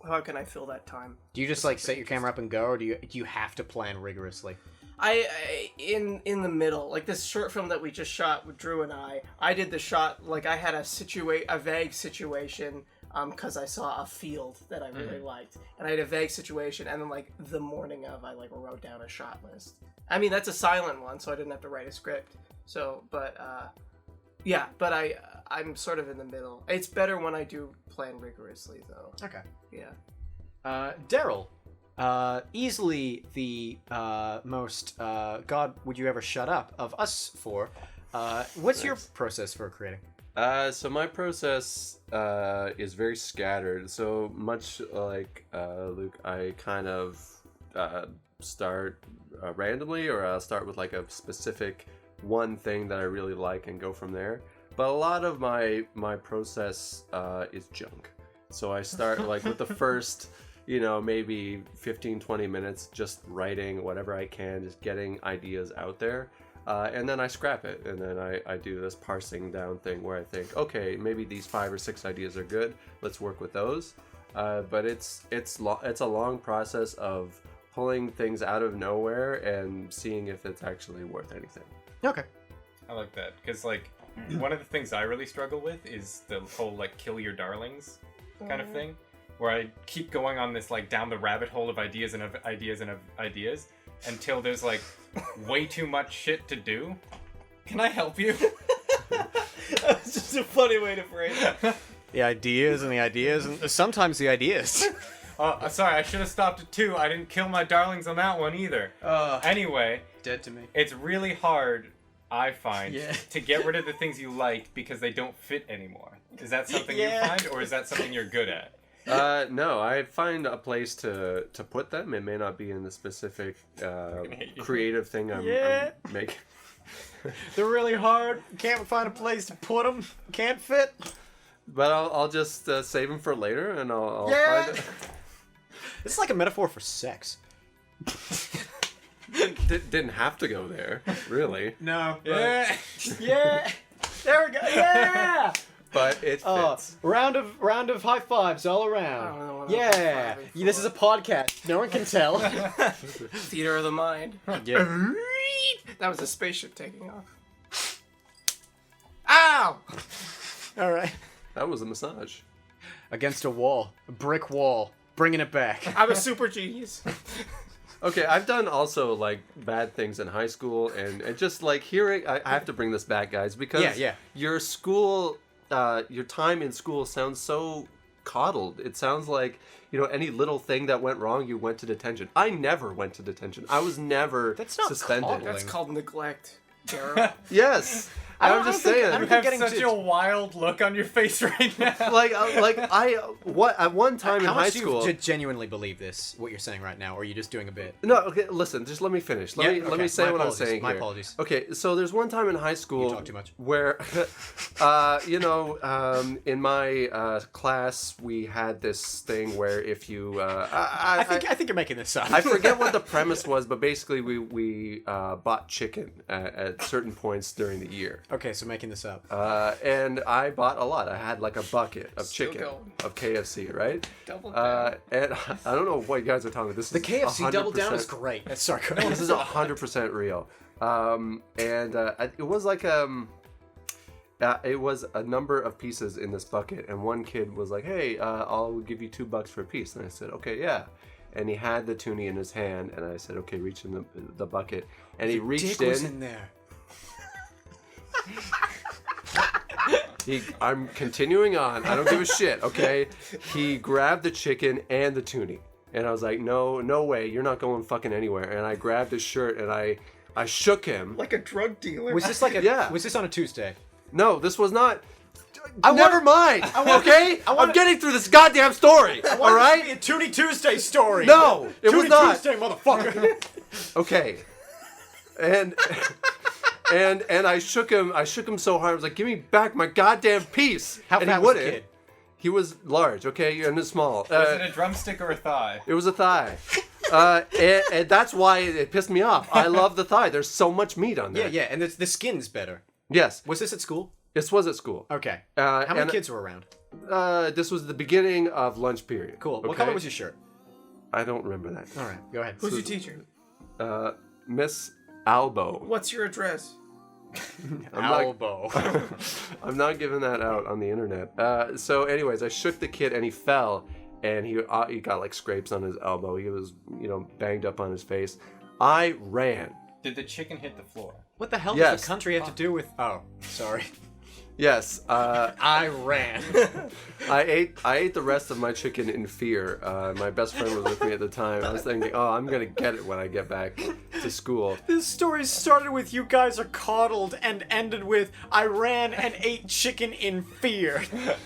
How can I fill that time? Do you just like set your camera up and go, or do you have to plan rigorously? I in the middle, like this short film that we just shot with Drew and I did the shot like I had a vague situation because I saw a field that I really liked, and I had a vague situation, and then like the morning of I like wrote down a shot list. I mean that's a silent one, so I didn't have to write a script. So, but I'm sort of in the middle. It's better when I do plan rigorously though. Okay. Yeah. Daryl, easily the most God would you ever shut up of us four. What's your process for creating? So my process is very scattered. So much like Luke, I kind of start randomly, or I'll start with like a specific one thing that I really like and go from there. But a lot of my process is junk. So I start like with the first, you know, maybe 15-20 minutes just writing whatever I can, just getting ideas out there. And then I scrap it, and then I do this parsing down thing where I think, okay, maybe these 5 or 6 ideas are good. Let's work with those. But it's a long process of pulling things out of nowhere and seeing if it's actually worth anything. Okay. I like that, because like one of the things I really struggle with is the whole like kill your darlings kind of thing, where I keep going on this like down the rabbit hole of ideas and of ideas and of ideas until there's like way too much shit to do. Can I help you? That's just a funny way to phrase it. The ideas and sometimes the ideas. Sorry, I should have stopped at 2. I didn't kill my darlings on that one either. Anyway, Dead to me. it's really hard, I find, Yeah. to get rid of the things you like because they don't fit anymore. Is that something you Yeah. find, or is that something you're good at? No, I find a place to put them. It may not be in the specific creative thing I'm making. They're really hard. Can't find a place to put them. Can't fit. But I'll just save them for later, and I'll find it. This is like a metaphor for sex. Didn't have to go there, really. No. Yeah. Yeah. There we go. Yeah. But it fits. Round of high fives all I don't know around. what I'm Yeah. high-fiving This is a podcast. No one can tell. Theater of the mind. Yeah. That was a spaceship taking off. Ow! All right. That was a massage. Against a wall, a brick wall, bringing it back. I'm a super genius. Okay, I've done also like bad things in high school, and just like hearing, I have to bring this back, guys, because Yeah. your school, your time in school sounds so coddled. It sounds like, you know, any little thing that went wrong, you went to detention. I never went to detention. I was never That's not suspended. coddling. That's called neglect, Daryl. Yes, I'm just saying. I don't You think have getting such to- a wild look on your face right now. At one time in How high much do school. you genuinely believe this? What you're saying right now, or are you just doing a bit? No, okay, listen, just let me finish. Let me say My what apologies, I'm saying my here. apologies. Okay, so there's one time in high school You talk too much. where, in my class we had this thing where if you, I think you're making this up. I forget what the premise was, but basically we bought chicken at certain points during the year. Okay, so making this up. And I bought a lot. I had like a bucket of Still chicken going. of KFC, right? Double down. And I don't know what you guys are talking about. This The is KFC double down 100% is great. That's sorry. This is 100% real. It was like it was a number of pieces in this bucket, and one kid was like, "Hey, I'll give you $2 for a piece." And I said, "Okay, yeah." And he had the toonie in his hand, and I said, "Okay, reach in the bucket." And he reached Dick was in there. I'm continuing on. I don't give a shit, okay? He grabbed the chicken and the toonie. And I was like, no way, you're not going fucking anywhere. And I grabbed his shirt and I shook him. Like a drug dealer. Was this like a? Yeah. Was this on a Tuesday? No, this was not. Never mind, okay? I'm getting through this goddamn story, all right? A Toonie Tuesday story. No, it was not. Tuesday, motherfucker. Okay. And I shook him so hard. I was like, "Give me back my goddamn piece." How and fat he was the wouldn't. kid? He was large, okay, and small. Was it a drumstick or a thigh? It was a thigh. And that's why it pissed me off. I love the thigh. There's so much meat on there. Yeah, and the skin's better. Yes. Was this at school? This was at school. Okay. How How many kids were around? This was the beginning of lunch period. Cool. What okay? color was your shirt? I don't remember that. All right, go ahead. Who's your teacher? Miss Albo. What's your address? Elbow. I'm not giving that out on the internet. So anyways, I shook the kid and he fell and he got like scrapes on his elbow. He was, banged up on his face. I ran. Did the chicken hit the floor? What the hell Yes. does the country have to do with? Oh, sorry. Yes. I ran. I ate the rest of my chicken in fear. My best friend was with me at the time. I was thinking, oh, I'm gonna get it when I get back to school. This story started with you guys are coddled and ended with I ran and ate chicken in fear.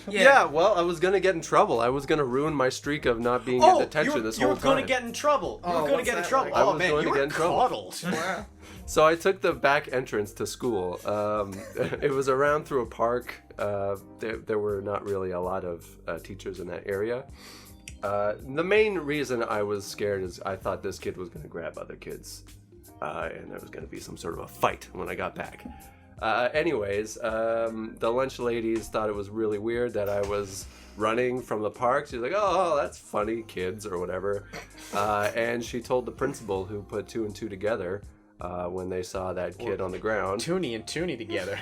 Yeah, well, I was gonna get in trouble. I was gonna ruin my streak of not being in detention this whole you were time. gonna get in trouble. You Oh, were gonna what's get in that trouble. like? I Oh was man, going you to get were in trouble. coddled. Wow. So I took the back entrance to school. It was around through a park. There were not really a lot of teachers in that area. The main reason I was scared is I thought this kid was going to grab other kids. And there was going to be some sort of a fight when I got back. Anyways, the lunch ladies thought it was really weird that I was running from the park. She's like, oh, that's funny, kids, or whatever. And she told the principal, who put 2 and 2 together, when they saw that kid on the ground. Toonie and Toonie together.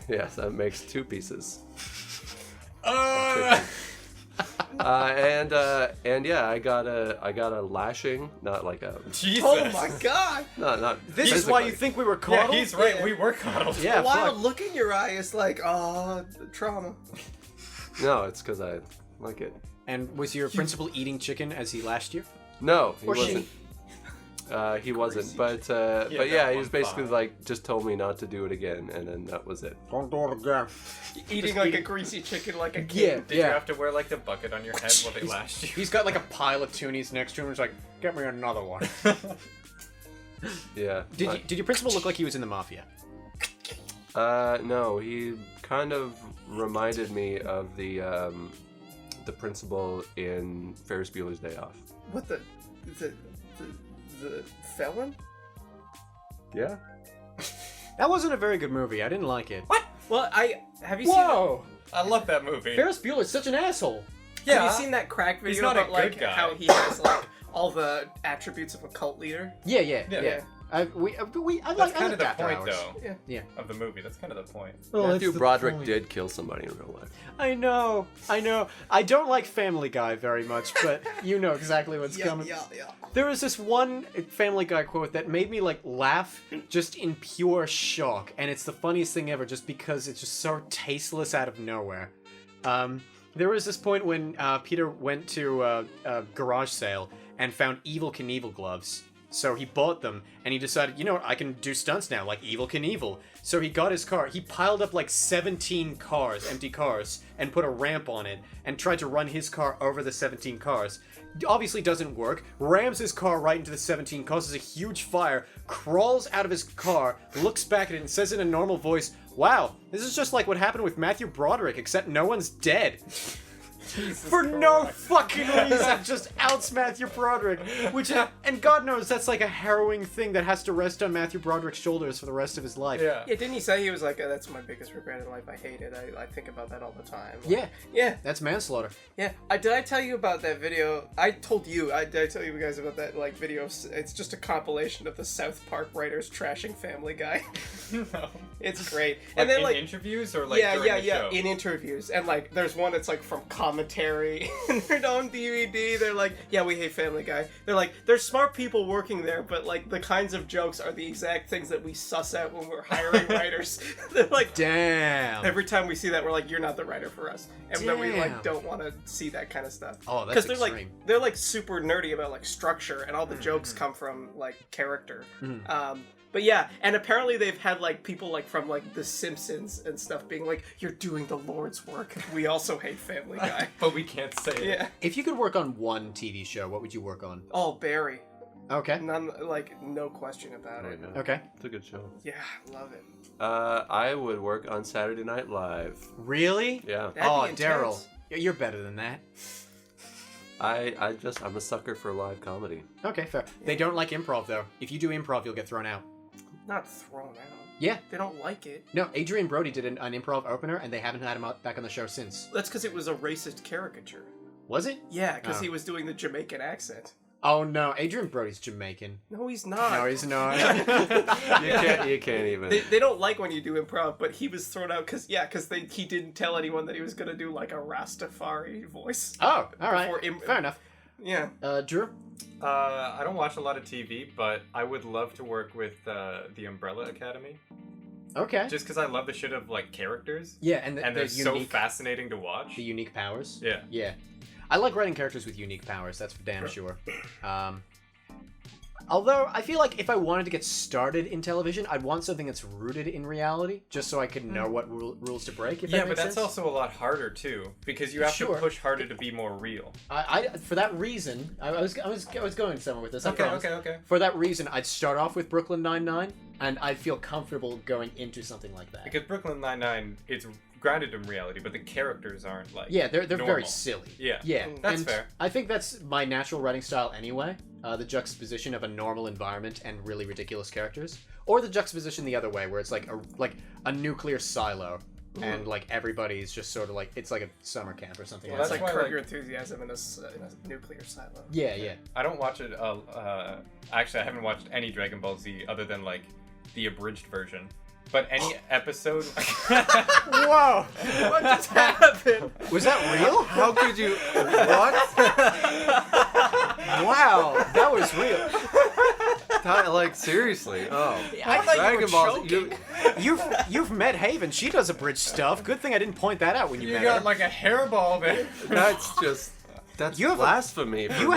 Yes, that makes 2 pieces. Uh, And yeah, I got a lashing, not like a Jesus. Oh my god! not This is why you physically. think we were Yeah, coddled? he's right. Yeah. We were coddled. Yeah, A wild fuck. look in your eye is like, trauma. No, it's because I like it. And was your principal eating chicken as he lashed you? No, he Or she. wasn't. He wasn't, but that yeah, he one was basically thought. like just told me not to do it again, and then that was it. Don't do it again. Eating like a greasy chicken like a Yeah, kid. Did you have to wear like the bucket on your head while they lashed you? He's got like a pile of toonies next to him. He's like, get me another one. Yeah. Did your principal look like he was in the mafia? No, he kind of reminded me of the principal in Ferris Bueller's Day Off. What the felon? Yeah. That wasn't a very good movie. I didn't like it. What? Well, have you Whoa! I love that movie. Ferris Bueller's such an asshole. seen have you seen that crack video not a about like good guy. how he has like all the attributes of a cult leader? Yeah. Yeah. I That's like kind of the After point, Hours. though, Yeah. of the movie. That's kind of the point. Matthew Broderick did kill somebody in real life. I know. I don't like Family Guy very much, but you know exactly what's coming. Yeah. There was this one Family Guy quote that made me like laugh just in pure shock, and it's the funniest thing ever just because it's just so tasteless out of nowhere. There was this point when Peter went to a garage sale and found Evel Knievel gloves. So he bought them, and he decided, you know what, I can do stunts now, like Evel Knievel. So he got his car, he piled up like 17 cars, empty cars, and put a ramp on it, and tried to run his car over the 17 cars. Obviously doesn't work, rams his car right into the 17, causes a huge fire, crawls out of his car, looks back at it, and says in a normal voice, "Wow, this is just like what happened with Matthew Broderick, except no one's dead." For no fucking reason, just outs Matthew Broderick, and God knows that's like a harrowing thing that has to rest on Matthew Broderick's shoulders for the rest of his life. Yeah. Yeah, didn't he say he was like, that's my biggest regret in life, I hate it, I think about that all the time. Yeah, Yeah, that's manslaughter. yeah. Did I tell you about that video? I told you, did I tell you guys about that, like, video? It's just a compilation of the South Park writers trashing Family Guy. No. It's great. Like And then, in like, interviews or like during the show? in interviews. And, like, there's one that's, like, from commentary, and they're on DVD, they're like, yeah, we hate Family Guy. They're like, there's smart people working there, but, like, the kinds of jokes are the exact things that we suss out when we're hiring writers. They're like, Damn. every time we see that, we're like, you're not the writer for us. And then we, like, Damn. don't want to see that kind of stuff. Oh, that's they're extreme. like, they're, like, super nerdy about, like, structure, and all the jokes come from, like, character. But yeah, and apparently they've had like people like from like The Simpsons and stuff being like, "You're doing the Lord's work. We also hate Family Guy." But we can't say it. Yeah. If you could work on one TV show, what would you work on? Oh, Barry. Okay. None, like, no question about it. Yeah. Okay. It's a good show. Yeah, love it. I would work on Saturday Night Live. Really? Yeah. That'd be Daryl, intense. you're better than that. I'm a sucker for live comedy. Okay, fair. They don't like improv though. If you do improv, you'll get thrown out. Not thrown out. Yeah. They don't like it. No, Adrian Brody did an improv opener, and they haven't had him back on the show since. That's because it was a racist caricature. Was it? Yeah, because Oh. he was doing the Jamaican accent. Oh no, Adrian Brody's Jamaican. No, he's not. No, he's not. You can't even. They don't like when you do improv, but he was thrown out because he didn't tell anyone that he was gonna do like a Rastafari voice. Oh, all right. Before Fair enough. Yeah. Drew? I don't watch a lot of TV, but I would love to work with the Umbrella Academy. Okay. Just because I love the shit of like characters. Yeah, and And the they're so unique, fascinating to watch. the unique powers. Yeah. Yeah. I like writing characters with unique powers, that's for damn sure. Although, I feel like if I wanted to get started in television, I'd want something that's rooted in reality, just so I could know what rules to break, if Yeah, that but makes that's sense. also a lot harder too, because you have Sure. to push harder to be more real. For that reason, I was going somewhere with this. I promise. Okay. For that reason, I'd start off with Brooklyn Nine-Nine, and I'd feel comfortable going into something like that. Because Brooklyn Nine-Nine, it's grounded in reality, but the characters aren't like Yeah, they're very normal. silly. Yeah. Yeah, That's and fair. I think that's my natural writing style anyway. The juxtaposition of a normal environment and really ridiculous characters, or the juxtaposition the other way, where it's like a nuclear silo, and like everybody's just sort of like it's like a summer camp or something. Well, like It's that's like why, Curb Your like- Enthusiasm in a nuclear silo. Yeah. I don't watch it. Actually, I haven't watched any Dragon Ball Z other than like the abridged version. But any episode. Whoa! What just happened? Was that real? How could you? What? Wow, that was real. Like seriously? Oh. I thought you were Dragon Ball. joking. You've met Haven. She does abridged stuff. Good thing I didn't point that out when you You met got her. like a hairball there. That's just. That's You have a- blasphemy for You me.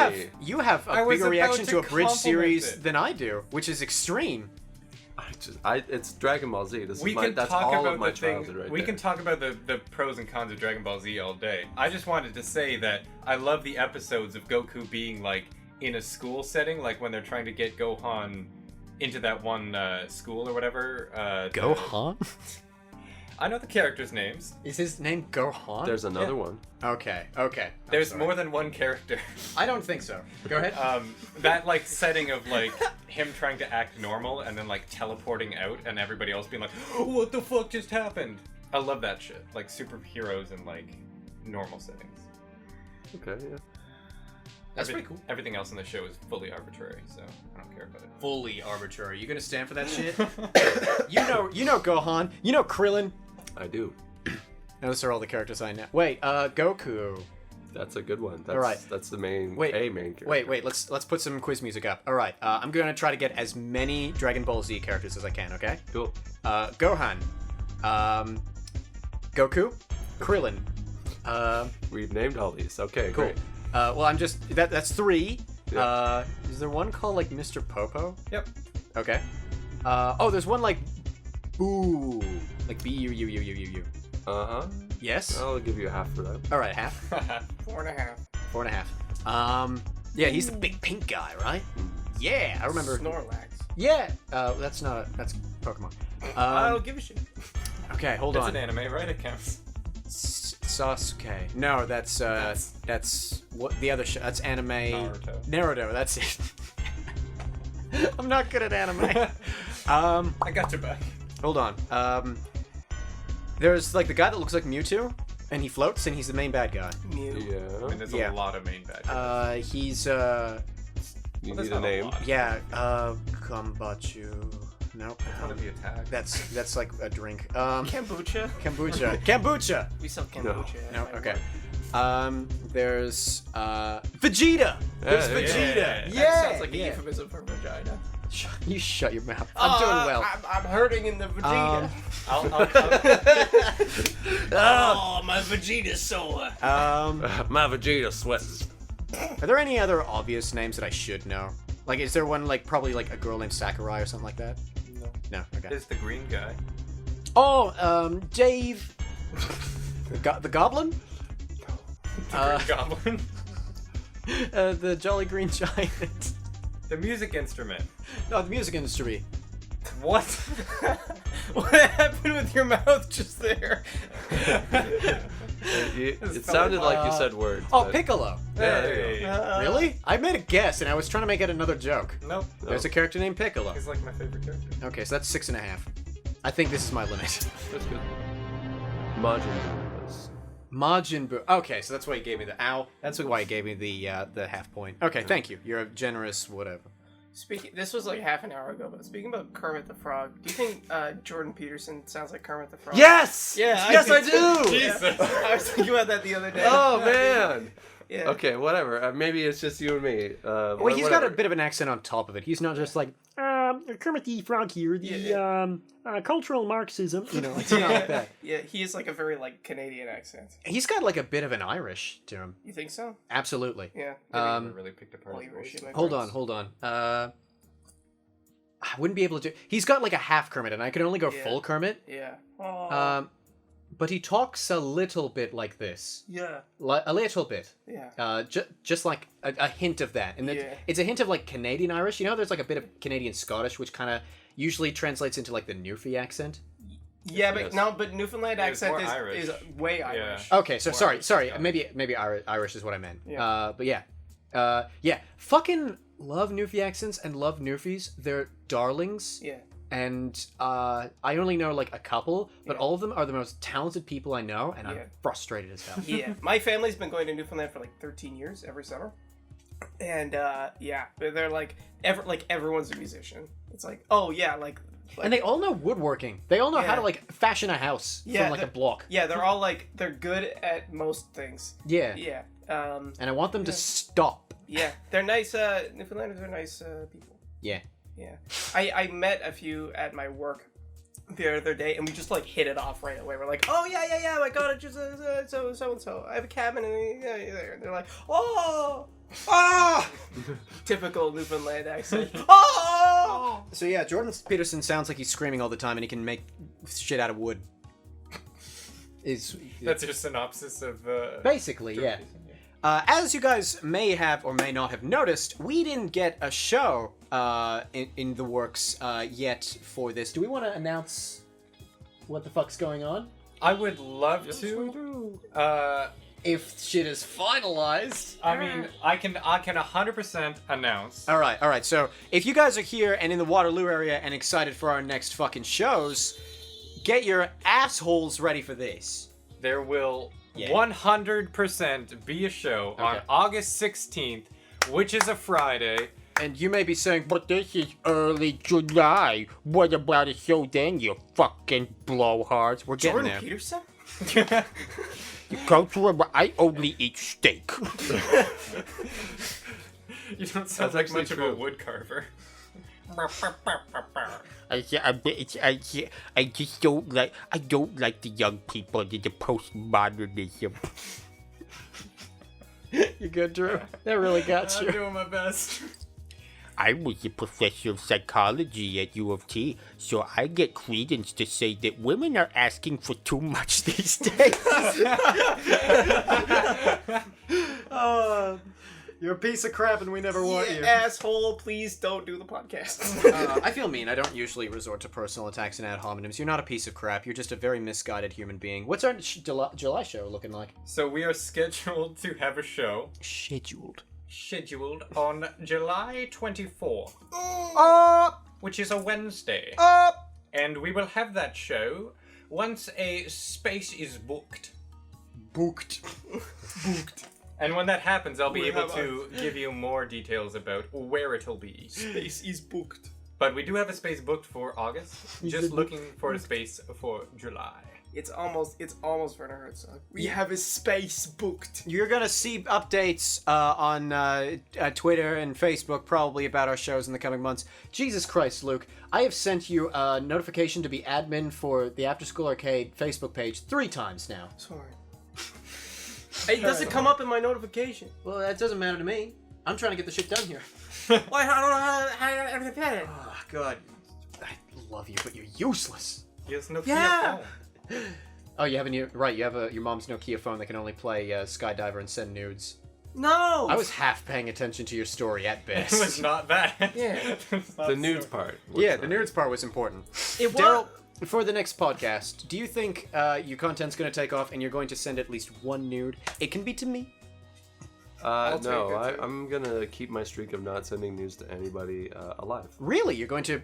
have I a was bigger about reaction to to a bridge compliment series it. than I do, which is extreme. It's Dragon Ball Z. That's talk all about of my the thing. childhood right We there. can talk about the pros and cons of Dragon Ball Z all day. I just wanted to say that I love the episodes of Goku being like in a school setting, like when they're trying to get Gohan into that one school or whatever. Gohan? I know the characters' names. Is his name Gohan? There's another one. Okay. There's more than one character. I don't think so. Go ahead. That like setting of like him trying to act normal and then like teleporting out and everybody else being like, oh, what the fuck just happened? I love that shit. Like superheroes in like normal settings. Okay, yeah. That's pretty cool. Everything else in the show is fully arbitrary, so I don't care about it. Fully arbitrary. You gonna stand for that shit? you know Gohan. You know Krillin. I do. Now, those are all the characters I know. Wait, Goku. That's a good one. That's, All right. That's the main. Wait, main character. Wait. Let's put some quiz music up. All right. I'm gonna try to get as many Dragon Ball Z characters as I can. Okay. Cool. Gohan. Goku. Krillin. We've named all these. Okay, Cool. great. Well, I'm just that's 3. Yeah. Is there one called like Mr. Popo? Yep. Okay. Oh, there's one like Boo, like B-U-U-U-U-U-U. Uh-huh. Yes. I'll give you a half for that. All right, half. 4.5. 4.5. Yeah, he's the big pink guy, right? Yeah, I remember. Snorlax. Yeah. That's Pokemon. I don't give a shit. Okay, hold It's on. an anime, right? It counts. Sasuke. No, that's what the other show. That's anime. Naruto. That's it. I'm not good at anime. I got your back. Hold on. There's like the guy that looks like Mewtwo, and he floats, and he's the main bad guy. Mew. I Yeah. mean, there's Yeah. a lot of main bad guys. He's You Well, that's need a not name. lot. yeah, Kombachu. Nope. One of the attacks. That's like a drink. Kombucha. Kombucha. We sell kombucha. No, okay. There's Vegeta. There's Yeah, Vegeta. yeah. That sounds like a euphemism for vagina. You shut your mouth. I'm doing well. I'm hurting in the vagina. I'll Oh, my vagina's sore. My Vegeta sweats. Are there any other obvious names that I should know? Like, is there one like probably like a girl named Sakurai or something like that? No. Okay. There's the green guy. Oh, Dave. The Goblin. The green goblin. The Jolly Green Giant. The music instrument. No, the music industry. What? What happened with your mouth just there? It sounded like you said words. Oh, but- Piccolo. Yeah, there you Hey. Really? I made a guess, and I was trying to make it another joke. Nope. There's a character named Piccolo. He's like my favorite character. Okay, so that's 6.5. I think this is my limit. That's good. Majin Buu was. Majin Buu. Okay, so that's why you gave me the ow. That's why you gave me the half point. Okay, thank you. You're a generous whatever. This was like half an hour ago, but speaking about Kermit the Frog, do you think Jordan Peterson sounds like Kermit the Frog? Yes! Yeah, Yes, I do. do! Jesus. I was thinking about that the other day. Oh, man! Yeah. Okay, whatever. Maybe it's just you and me. Well, he's got a bit of an accent on top of it. He's not just like, Kermit the Frog here, cultural Marxism. You know, it's not like that. Yeah, he has like a very like Canadian accent. He's got like a bit of an Irish to him. You think so? Absolutely. Yeah. I really picked apart his Irish, voice. my Hold friends. on. I wouldn't be able to do. He's got like a half Kermit, and I can only go Yeah. full Kermit. Yeah. Oh. But he talks a little bit like this, yeah. a little bit. Yeah. Just like a hint of that, and Yeah. it's a hint of like Canadian Irish. You know, there's like a bit of Canadian Scottish, which kind of usually translates into like the Newfie accent. Yeah, but Yes. no, but Newfoundland Yeah, it's accent more is Irish. way Irish. Okay, so Or sorry, Irish, sorry. Scottish. Maybe Irish is what I meant. Yeah. But yeah, fucking love Newfie accents and love Newfies. They're darlings. Yeah. And I only know like a couple, but Yeah. all of them are the most talented people I know, and Yeah. I'm frustrated as hell. Yeah. My family's been going to Newfoundland for like 13 years every summer. And yeah, they're like everyone's a musician. It's like, oh yeah, like And they all know woodworking. They all know how Yeah. to like fashion a house Yeah, from like a block. yeah, they're all like they're good at most things. Yeah. Yeah. And I want them to Yeah. stop. Yeah, they're nice. Newfoundlanders are nice people. Yeah. Yeah, I met a few at my work, the other day, and we just like hit it off right away. We're like, oh yeah, my cottage is so and so. I have a cabin, and yeah. They're like, oh. Typical Newfoundland accent. Oh! So yeah, Jordan Peterson sounds like he's screaming all the time, and he can make shit out of wood. That's your synopsis of basically, yeah. As you guys may have or may not have noticed, we didn't get a show in the works yet for this. Do we want to announce what the fuck's going on? I would love to. If shit is finalized. I mean, I can 100% announce. All right. So if you guys are here and in the Waterloo area and excited for our next fucking shows, get your assholes ready for this. There will 100% be a show on August 16th, which is a Friday. And you may be saying, but this is early July. What about a show then, you fucking blowhards? we're getting Jordan there. Peterson? You go to a... I only eat steak. You don't sound like much of a wood carver. I just don't like... I don't like the young people in the postmodernism. You good, Drew? That really got you. I'm doing my best. I was a professor of psychology at U of T, so I get credence to say that women are asking for too much these days. You're a piece of crap and we never want you. Asshole, please don't do the podcast. I feel mean. I don't usually resort to personal attacks and ad hominems. You're not a piece of crap. You're just a very misguided human being. What's our July show looking like? So we are scheduled to have a show. Scheduled on July 24th. Which is a Wednesday. And we will have that show once a space is booked. And when that happens, I'll be able to give you more details about where it'll be. Space is booked. But we do have a space booked for August. Just looking for a space for July. It's almost Werner Herzog. We have a space booked. You're gonna see updates on Twitter and Facebook probably about our shows in the coming months. Jesus Christ, Luke. I have sent you a notification to be admin for the Afterschool Arcade Facebook page 3 times now. Sorry. It doesn't come up in my notification. Well, that doesn't matter to me. I'm trying to get the shit done here. Why? I don't know how everything did. Oh, God. I love you, but you're useless. He has no Yeah. phone. Oh, you have a new... Right, you have your mom's Nokia phone that can only play Skydiver and send nudes. No. I was half paying attention to your story at best. It was not bad. Yeah. The nudes part. was Yeah, the not- nudes part was important. It was. Daryl, for the next podcast, do you think your content's going to take off and you're going to send at least one nude? It can be to me. I'll take No, it, too. I'm gonna keep my streak of not sending news to anybody alive. Really? You're going to,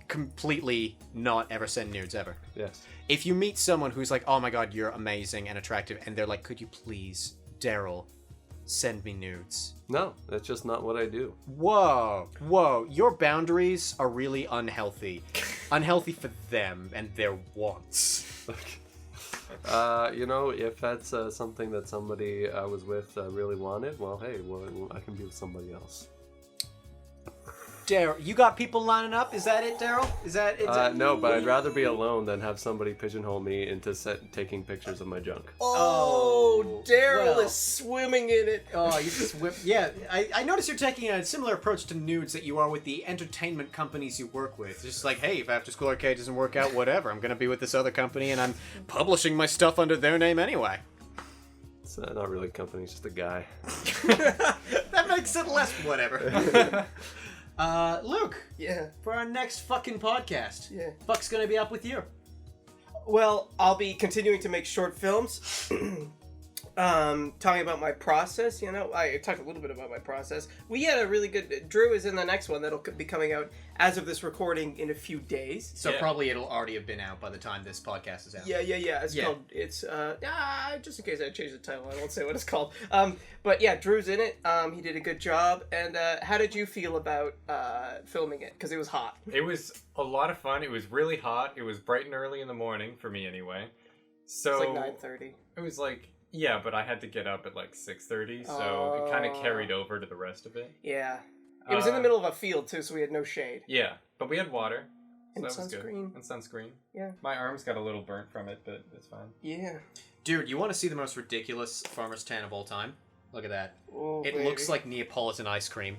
completely not ever send nudes ever? Yes. If you meet someone who's like, oh my god, you're amazing and attractive, and they're like, could you please, Daryl, send me nudes? No, that's just not what I do. Whoa, your boundaries are really unhealthy. Unhealthy for them and their wants. If that's something that somebody I was with really wanted, well, hey, I can be with somebody else. Daryl, you got people lining up? Is that it, Daryl? Is that it? No, but I'd rather be alone than have somebody pigeonhole me into taking pictures of my junk. Oh, Daryl well. is swimming in it. Oh, you just whip. Yeah, I notice you're taking a similar approach to nudes that you are with the entertainment companies you work with. Just like, hey, if Afterschool Arcade doesn't work out, whatever. I'm gonna be with this other company, and I'm publishing my stuff under their name anyway. It's not really a company, it's just a guy. That makes it less whatever. Luke. Yeah. For our next fucking podcast. Yeah. Fuck's gonna be up with you. Well, I'll be continuing to make short films. Talking about my process, I talked a little bit about my process. We had a really good... Drew is in the next one that'll be coming out as of this recording in a few days. So Yeah. probably it'll already have been out by the time this podcast is out. Yeah. It's Yeah. called... It's, just in case I change the title, I won't say what it's called. But yeah, Drew's in it. He did a good job. And how did you feel about filming it? Because it was hot. It was a lot of fun. It was really hot. It was bright and early in the morning for me anyway. So It's like 9:30. It was like, yeah, but I had to get up at like 6:30, so it kind of carried over to the rest of it. Yeah. It was in the middle of a field, too, so we had no shade. Yeah, but we had water. So And that was good. sunscreen. And sunscreen. Yeah. My arms got a little burnt from it, but it's fine. Yeah. Dude, you want to see the most ridiculous farmer's tan of all time? Look at that. Oh, It looks like Neapolitan ice cream.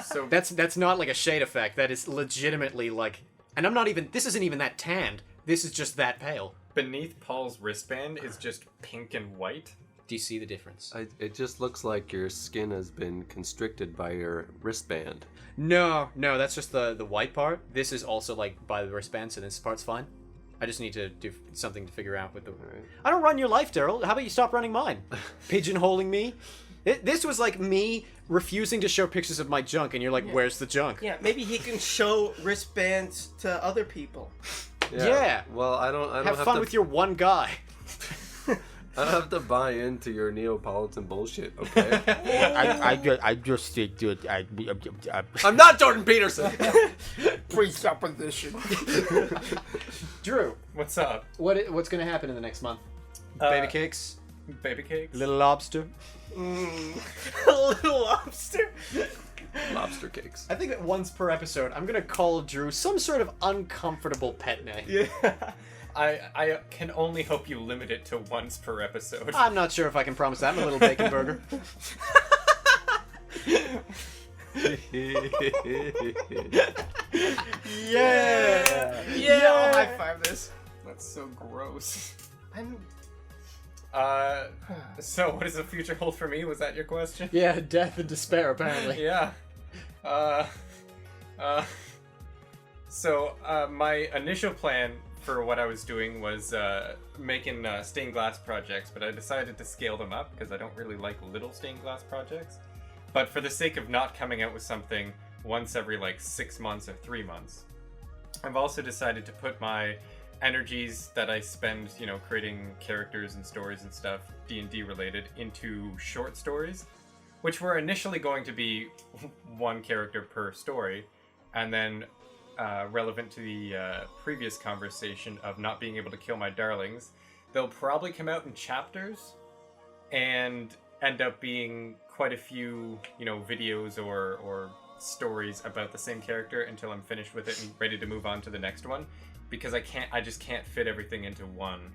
So That's not like a shade effect. That is legitimately like... And I'm not even... This isn't even that tanned. This is just that pale. beneath Paul's wristband is just pink and white. Do you see the difference? It just looks like your skin has been constricted by your wristband. No, that's just the white part. This is also like by the wristband, so this part's fine. I just need to do something to figure out with the... Right. I don't run your life, Daryl. How about you stop running mine? Pigeonholing me? This was like me refusing to show pictures of my junk, and you're like, where's the junk? Yeah, maybe he can show wristbands to other people. Yeah. Well, I don't Have fun with your one guy. I don't have to buy into your Neapolitan bullshit, okay? I just think, dude, I'm not Jordan Peterson! Presupposition. Drew, What's up? what's going to happen in the next month? Baby cakes? Baby cakes? Little lobster? A little lobster. Lobster cakes. I think that once per episode, I'm going to call Drew some sort of uncomfortable pet name. Yeah. I can only hope you limit it to once per episode. I'm not sure if I can promise that. I'm a little bacon burger. Yeah. Yeah. I'll high five this. That's so gross. I'm. So what does the future hold for me? Was that your question? Yeah, death and despair, apparently. Yeah. So my initial plan for what I was doing was making stained glass projects, but I decided to scale them up because I don't really like little stained glass projects. But for the sake of not coming out with something once every like 6 months or 3 months, I've also decided to put my energies that I spend, creating characters and stories and stuff, D&D related, into short stories, which were initially going to be one character per story, and then relevant to the previous conversation of not being able to kill my darlings, they'll probably come out in chapters and end up being quite a few, videos or stories about the same character until I'm finished with it and ready to move on to the next one, because I just can't fit everything into one.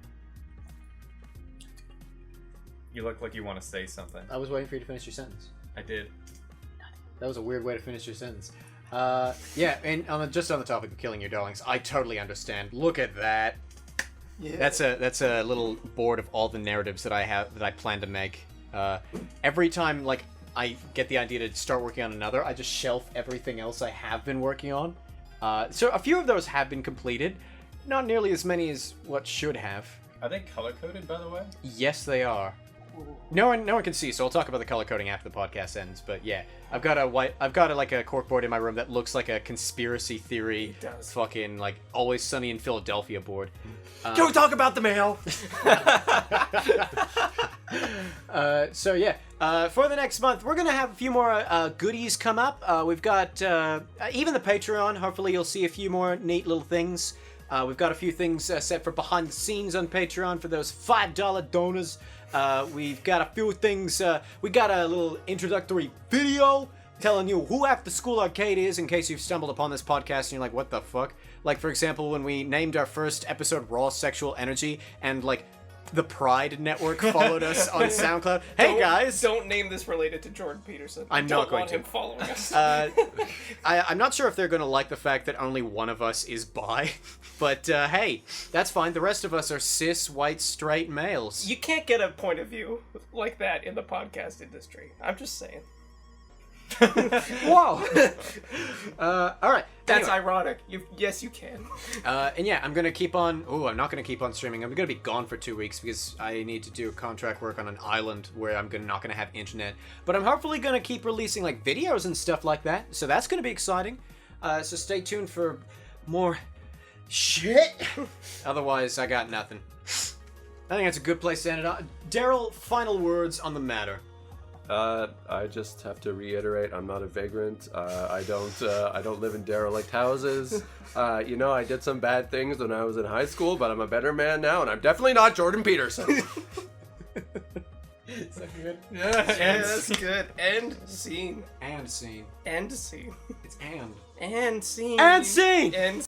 You look like you want to say something. I was waiting for you to finish your sentence. I did. That was a weird way to finish your sentence. Yeah, and just on the topic of killing your darlings, I totally understand. Look at that. Yeah. That's a little board of all the narratives that I plan to make. Every time like I get the idea to start working on another, I just shelf everything else I have been working on. So a few of those have been completed, not nearly as many as what should have. Are they color coded, by the way? Yes, they are. No one can see, so I'll talk about the color coding after the podcast ends. But yeah, I've got a corkboard in my room that looks like a conspiracy theory, It does. fucking like Always Sunny in Philadelphia board. Can we talk about the mail? So yeah, for the next month, we're gonna have a few more goodies come up. We've got even the Patreon. Hopefully, you'll see a few more neat little things. We've got a few things set for behind the scenes on Patreon for those $5 donors. We've got a few things. We got a little introductory video telling you who Afterschool Arcade is, in case you've stumbled upon this podcast and you're like, what the fuck? Like, for example, when we named our first episode Raw Sexual Energy, and like the Pride Network followed us on SoundCloud. Hey guys! Don't name this related to Jordan Peterson. I'm Don't not going want to. him following us. I'm not sure if they're going to like the fact that only one of us is bi, but hey, that's fine. The rest of us are cis, white, straight males. You can't get a point of view like that in the podcast industry. I'm just saying. Whoa! All right. That's Anyway. ironic. Yes, you can. And yeah, I'm gonna keep on. Oh, I'm not gonna keep on streaming. I'm gonna be gone for 2 weeks because I need to do contract work on an island where I'm not gonna have internet. But I'm hopefully gonna keep releasing like videos and stuff like that. So that's gonna be exciting. So stay tuned for more shit. Otherwise, I got nothing. I think that's a good place to end it on. Daryl, final words on the matter. I just have to reiterate, I'm not a vagrant. I don't live in derelict houses. I did some bad things when I was in high school, but I'm a better man now, and I'm definitely not Jordan Peterson. Is that good? Yeah, that's good. End scene. And scene. End scene. It's and. And scene. And scene! And